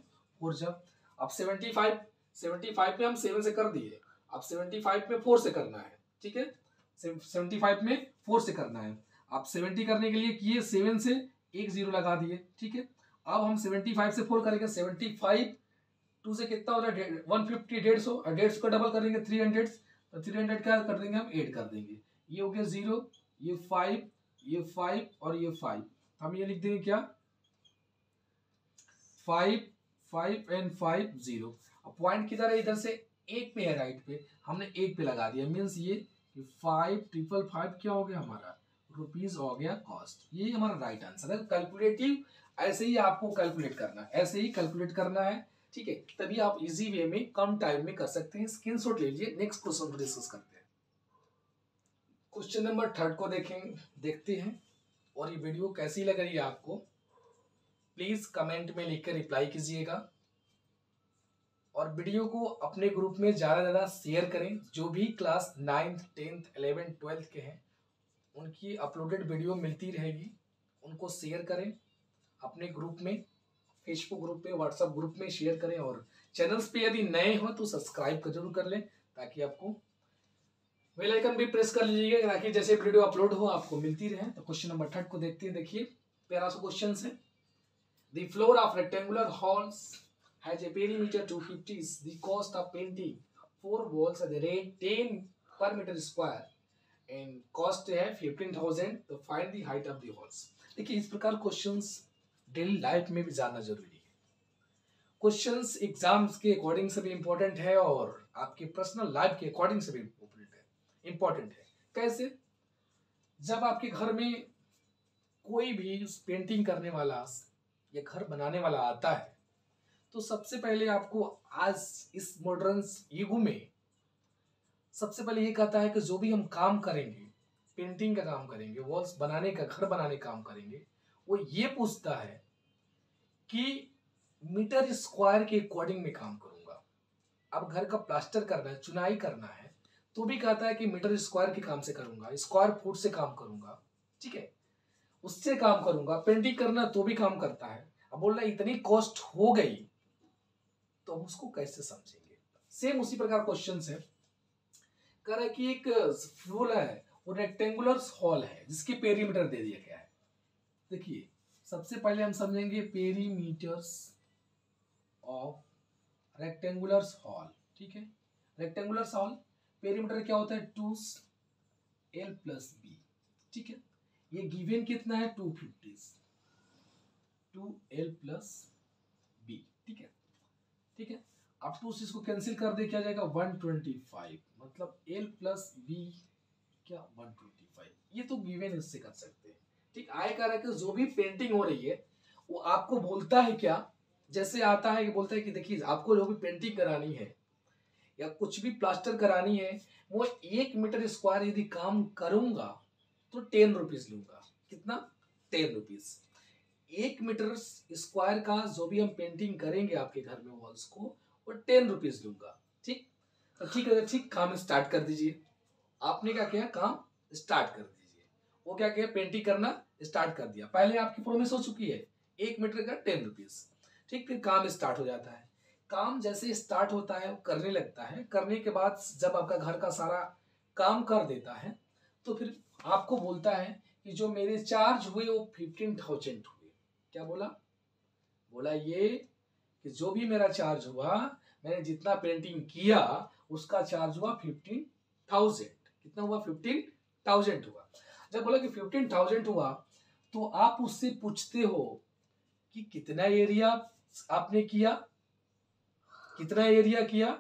[SPEAKER 1] 4 जब, अब 75 में हम 7 से कर दिए, अब 75 में 4 से करना है, ठीक है, 75 में 4 से करना है। आप 70 करने के लिए किए 7 से एक 0 लगा दिए, ठीक है। अब हम 75 से 4 करेंगे, 75 2 से कितना हो रहा है 150 150, और 150 का डबल करेंगे 300, तो 300 क्या कर देंगे हम 8 कर देंगे, ये हो गया 0, ये 5, ये 5 और ये 5, हम ये लिख देंगे क्या 5 5 एंड 5 0। अब पॉइंट किधर है, इधर से एक पे है राइट पे, हमने एक पे लगा दिया, मीन्स ये 5 555 क्या हो गया हमारा रुपीज हो गया कॉस्ट, ये हमारा राइट आंसर है। कैलकुलेटिव ऐसे ही आपको कैलकुलेट करना है, ऐसे ही कैलकुलेट करना है, ठीक है, तभी आप इजी वे में कम टाइम में कर सकते हैं। स्क्रीनशॉट ले लीजिए, नेक्स्ट क्वेश्चन को डिस्कस करते हैं। क्वेश्चन नंबर 3 को देखते हैं, और ये वीडियो कैसी लग रही है आपको प्लीज कमेंट में लिखकर रिप्लाई कीजिएगा, और वीडियो को अपने ग्रुप में ज़्यादा से ज़्यादा शेयर करें। जो भी class 9th 10th 11th 12th के हैं उनकी अपलोडेड वीडियो मिलती रहेगी, उनको शेयर करें अपने ग्रुप में, फेसबुक ग्रुप पे, व्हाट्सएप ग्रुप में शेयर करें, और चैनल्स पे यदि नए हो तो सब्सक्राइब जरूर कर लें, ताकि आपको बेल आइकन भी प्रेस कर लीजिएगा, ताकि जैसे वीडियो अपलोड हो आपको मिलती रहे। तो क्वेश्चन नंबर 3 को देखते हैं। देखिए प्यारा सा क्वेश्चन है, the floor of rectangular halls has a perimeter 250, the cost of painting 4 walls at the rate 10 per meter square and cost है 15,000, तो find the height of the walls। देखिए इस प्रकार क्वेश्चंस डेली लाइफ में भी जानना जरूरी है। क्वेश्चंस एग्जाम्स के अकॉर्डिंग से भी इम्पोर्टेंट है, और आपके पर्सनल लाइफ के अकॉर्डिंग से भी इम्पोर्टेंट है। कैसे, जब आपके घर में कोई भी पेंटिंग करने वाला या घर बनाने वाला आता है, तो सबसे पहले आपको आज इस मॉडर्न युग में सबसे पहले ये कहता है कि जो भी हम काम करेंगे, पेंटिंग का काम करेंगे, वॉल्स बनाने का, घर बनाने का काम करेंगे, वो ये पूछता है कि मीटर स्क्वायर के अकॉर्डिंग में काम करूंगा। अब घर का प्लास्टर करना है, चुनाई करना है, तो भी कहता है कि मीटर स्क्वायर के काम से करूंगा, स्क्वायर फुट से काम करूंगा, ठीक है, उससे काम करूंगा। पेंटिंग करना तो भी काम करता है। अब बोल रहा है इतनी कॉस्ट हो गई, तो हम उसको कैसे समझेंगे। सेम उसी प्रकार क्वेश्चन है, कह रहा है कि एक फ्लोर है, वो रेक्टेंगुलर हॉल है जिसके पेरीमीटर दे दिया गया है। देखिए सबसे पहले हम समझेंगे पेरीमीटर्स ऑफ रेक्टेंगुलर हॉल, ठीक है। रेक्टेंगुलर हॉल पेरीमीटर क्या होता है 2l + b, ठीक है। ये गिवन कितना है 250, 2l + b, ठीक है, ठीक है। अब 2 से इसको कैंसिल कर दे, क्या जाएगा 125, मतलब l + b क्या 125, ये तो गिवन इससे कर सकते हैं, ठीक। आए कह रहा है कि जो भी पेंटिंग हो रही है वो आपको बोलता है क्या, जैसे आता है कि बोलता है कि देखिए आपको जो भी पेंटिंग करानी है या कुछ भी प्लास्टर करानी है, वो 1 मीटर स्क्वायर यदि काम करूंगा तो 10 रुपीज लूंगा। कितना 10 रुपीज। 1 मीटर स्क्वायर का जो भी हम पेंटिंग करेंगे आपके घर में वॉल्स को, वो 10 रुपीज लूंगा, ठीक। तो ठीक है, ठीक, काम स्टार्ट कर दीजिए। आपने क्या किया, काम स्टार्ट कर दीजिए। वो क्या किया, पेंटिंग करना स्टार्ट कर दिया। पहले आपकी प्रॉमिस हो चुकी है 1 मीटर का 10 रुपीज, ठीक। फिर काम स्टार्ट हो जाता है। काम जैसे स्टार्ट होता है वो करने लगता है, करने के बाद जब आपका घर का सारा काम कर देता है, तो फिर आपको बोलता है कि जो मेरे चार्ज हुए वो 15,000 हुए। क्या बोला, बोला ये कि जो भी मेरा चार्ज हुआ, मैंने जितना पेंटिंग किया उसका चार्ज हुआ 15,000। कितना हुआ 15,000 हुआ। जब बोला कि 15,000 हुआ, तो आप उससे पूछते हो कि कितना एरिया आपने किया, कितना एरिया किया,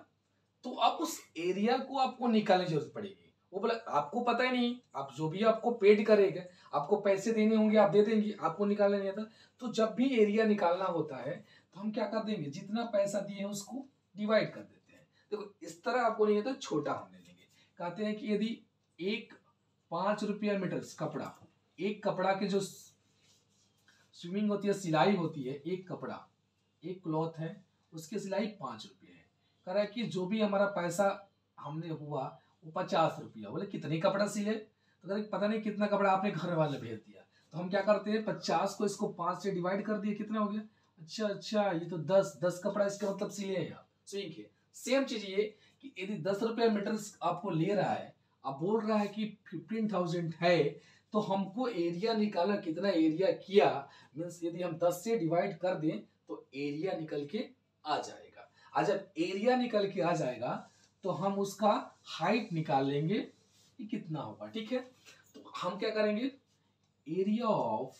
[SPEAKER 1] तो अब उस एरिया को आपको निकालने की जरूरत पड़ेगी। वो बोला आपको पता ही नहीं, आप जो भी आपको पेड करेगा, आपको पैसे देने होंगे, आप दे देंगे, आपको निकालना नहीं आता। तो जब भी एरिया निकालना होता है तो हम क्या कर देंगे, जितना पैसा दिए उसको डिवाइड कर देते हैं। देखो इस तरह आपको नहीं आता, छोटा हम ले लेंगे। कहते हैं कि यदि एक 5 रुपया मीटर कपड़ा, एक कपड़ा के जो स्विमिंग होती है, सिलाई होती है, एक कपड़ा, एक क्लॉथ है, उसकी सिलाई 5 रुपये है। कह रहा है कि जो भी हमारा पैसा हमने हुआ वो 50 रुपया। बोले कितने कपड़ा सिले, तो कह रहे पता नहीं कितना कपड़ा आपने घर वाले भेज दिया। तो हम क्या करते हैं, 50 को इसको 5 से डिवाइड कर दिए, कितना हो गया, अच्छा ये तो 10 कपड़ा इसका मतलब सिले हैं आप। स्विंग के सेम चीज ये कि यदि 10 रुपया मीटर आपको ले रहा है, आप बोल रहा है कि 15,000 है, तो हमको एरिया निकालना, कितना एरिया किया, मीन्स यदि हम 10 से डिवाइड कर दें तो एरिया निकल के आ जाएगा। आज जब एरिया निकल के आ जाएगा तो हम उसका हाइट निकाल लेंगे कि कितना होगा। ठीक है, तो हम क्या करेंगे, area of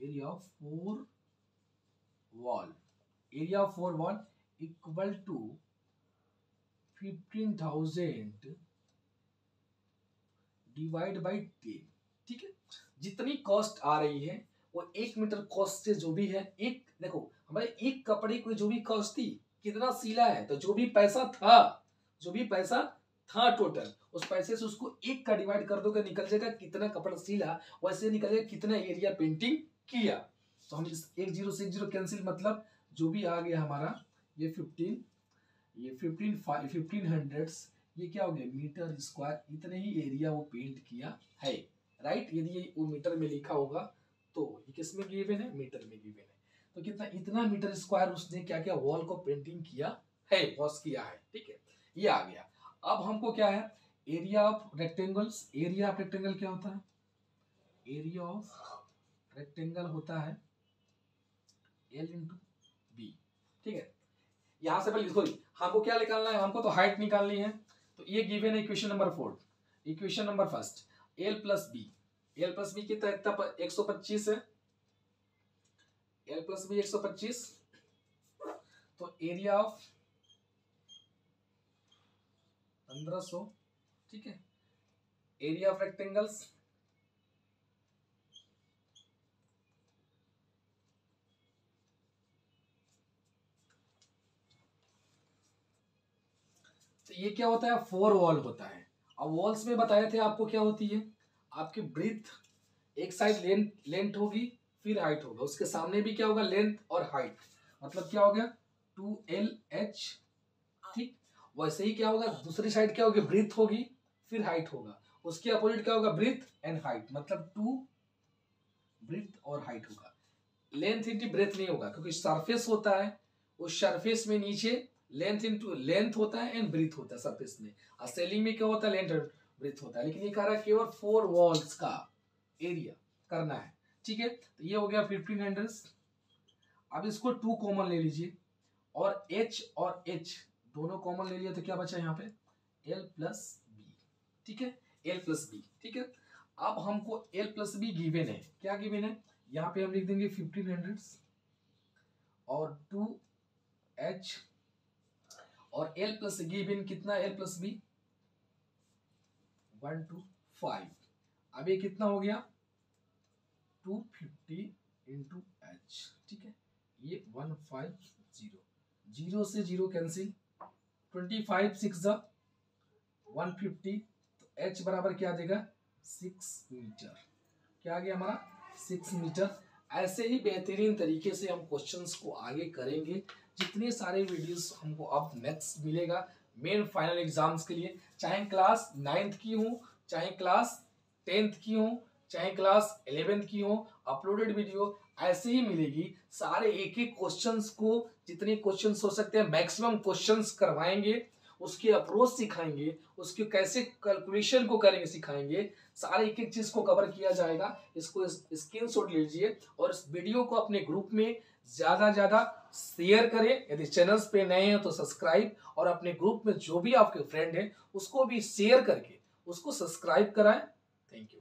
[SPEAKER 1] 4 wall, area of 4 wall equal to 15,000 divide by 10। ठीक है, जितनी कॉस्ट आ रही है वो 1 मीटर कॉस्ट से जो भी है, एक देखो हमारे एक कपड़े को जो भी कॉस्ट थी, कितना सिला है, तो जो भी पैसा था टोटल, उस पैसे से उसको 1 का डिवाइड कर दोगे, निकल जाएगा कितना कपड़ा सिला, वैसे निकल जाएगा कितना एरिया पेंटिंग किया। तो हम इस 1 0 से 1 0 कैंसिल, मतलब जो भी आ गया हमारा ये 15, ये 1500, ये क्या हो गया मीटर स्क्वायर, इतने ही एरिया वो पेंट किया है। राइट, यदि ये वो मीटर में लिखा होगा तो ये किस में गिवन है, मीटर में गिवन है। तो कितना, इतना मीटर स्क्वायर उसने क्या किया, वॉल को पेंटिंग किया है, वॉश किया है। ठीक है, ये आ गया। अब हमको क्या है, area of rectangles, area of rectangle क्या होता है, एरिया ऑफ रेक्टेंगल होता है L इंटू बी। ठीक है, यहां से पहले लिखो, हमको क्या निकालना है, हमको तो हाइट निकालनी है। तो ये गिवन है equation number 4, equation number first, L plus b, L plus b कितना 125 है, L प्लस बी 125। तो एरिया ऑफ 1500। ठीक है, एरिया ऑफ रेक्टेंगल्स तो ये क्या होता है, 4 वॉल होता है। अब वॉल्स में बताए थे आपको क्या होती है, आपकी ब्रीथ, एक साइड लेंथ होगी, फिर हाइट होगा, उसके सामने भी क्या होगा, लेंथ और हाइट, मतलब क्या हो गया 2LH। ठीक, वैसे ही क्या होगा, दूसरी साइड क्या होगी, ब्रीथ होगी, फिर हाइट होगा, उसके अपोजिट क्या होगा, ब्रीथ एंड हाइट, मतलब 2 ब्रीथ और हाइट होगा। लेंथ इंटू ब्रेथ नहीं होगा, क्योंकि सरफेस होता है, उस सरफेस में नीचे लेंथ इंटू लेंथ होता है एंड ब्रीथ होता है सरफेस में, और सेलिंग में क्या होता है, लेंथ और ब्रीथ होता है। लेकिन ये कह रहा है केवल 4 वॉल्स का एरिया करना है। ठीक है, तो ये हो गया 1500। अब इसको 2 कॉमन ले लीजिए, और H और H दोनों कॉमन ले लिया, तो क्या बचा यहाँ पे L प्लस बी। ठीक है, L प्लस बी। ठीक है, अब हमको L प्लस बी गिवन है, क्या गिवन है, यहाँ पे हम लिख देंगे 1500 और 2H और L प्लस गिवन कितना, L प्लस बी 125। अब ये कितना हो गया 250 इंटू H। ठीक है, ये 150, 0 से 0 कैंसिल, 25 6 150, तो H बराबर क्या देगा 6 मीटर। क्या आ गया हमारा 6 मीटर। ऐसे ही बेहतरीन तरीके से हम क्वेश्चंस को आगे करेंगे। जितने सारे वीडियोस हमको अब नेक्स्ट मिलेगा मेन फाइनल एग्जाम्स के लिए, चाहे क्लास 9th की हो, चाहे क्लास 10th की हो, चाहे क्लास 11th की हो, अपलोडेड वीडियो ऐसे ही मिलेगी। सारे एक एक क्वेश्चंस को, जितने क्वेश्चंस हो सकते हैं मैक्सिमम क्वेश्चंस करवाएंगे, उसके अप्रोच सिखाएंगे, उसके कैसे कैलकुलेशन को करेंगे सिखाएंगे, सारे एक एक चीज को कवर किया जाएगा। इसको स्क्रीनशॉट लीजिए और इस वीडियो को अपने ग्रुप में ज्यादा शेयर करें। यदि चैनल्स पे नए हैं तो सब्सक्राइब, और अपने ग्रुप में जो भी आपके फ्रेंड हैं उसको भी शेयर करके उसको सब्सक्राइब कराएं। Thank you.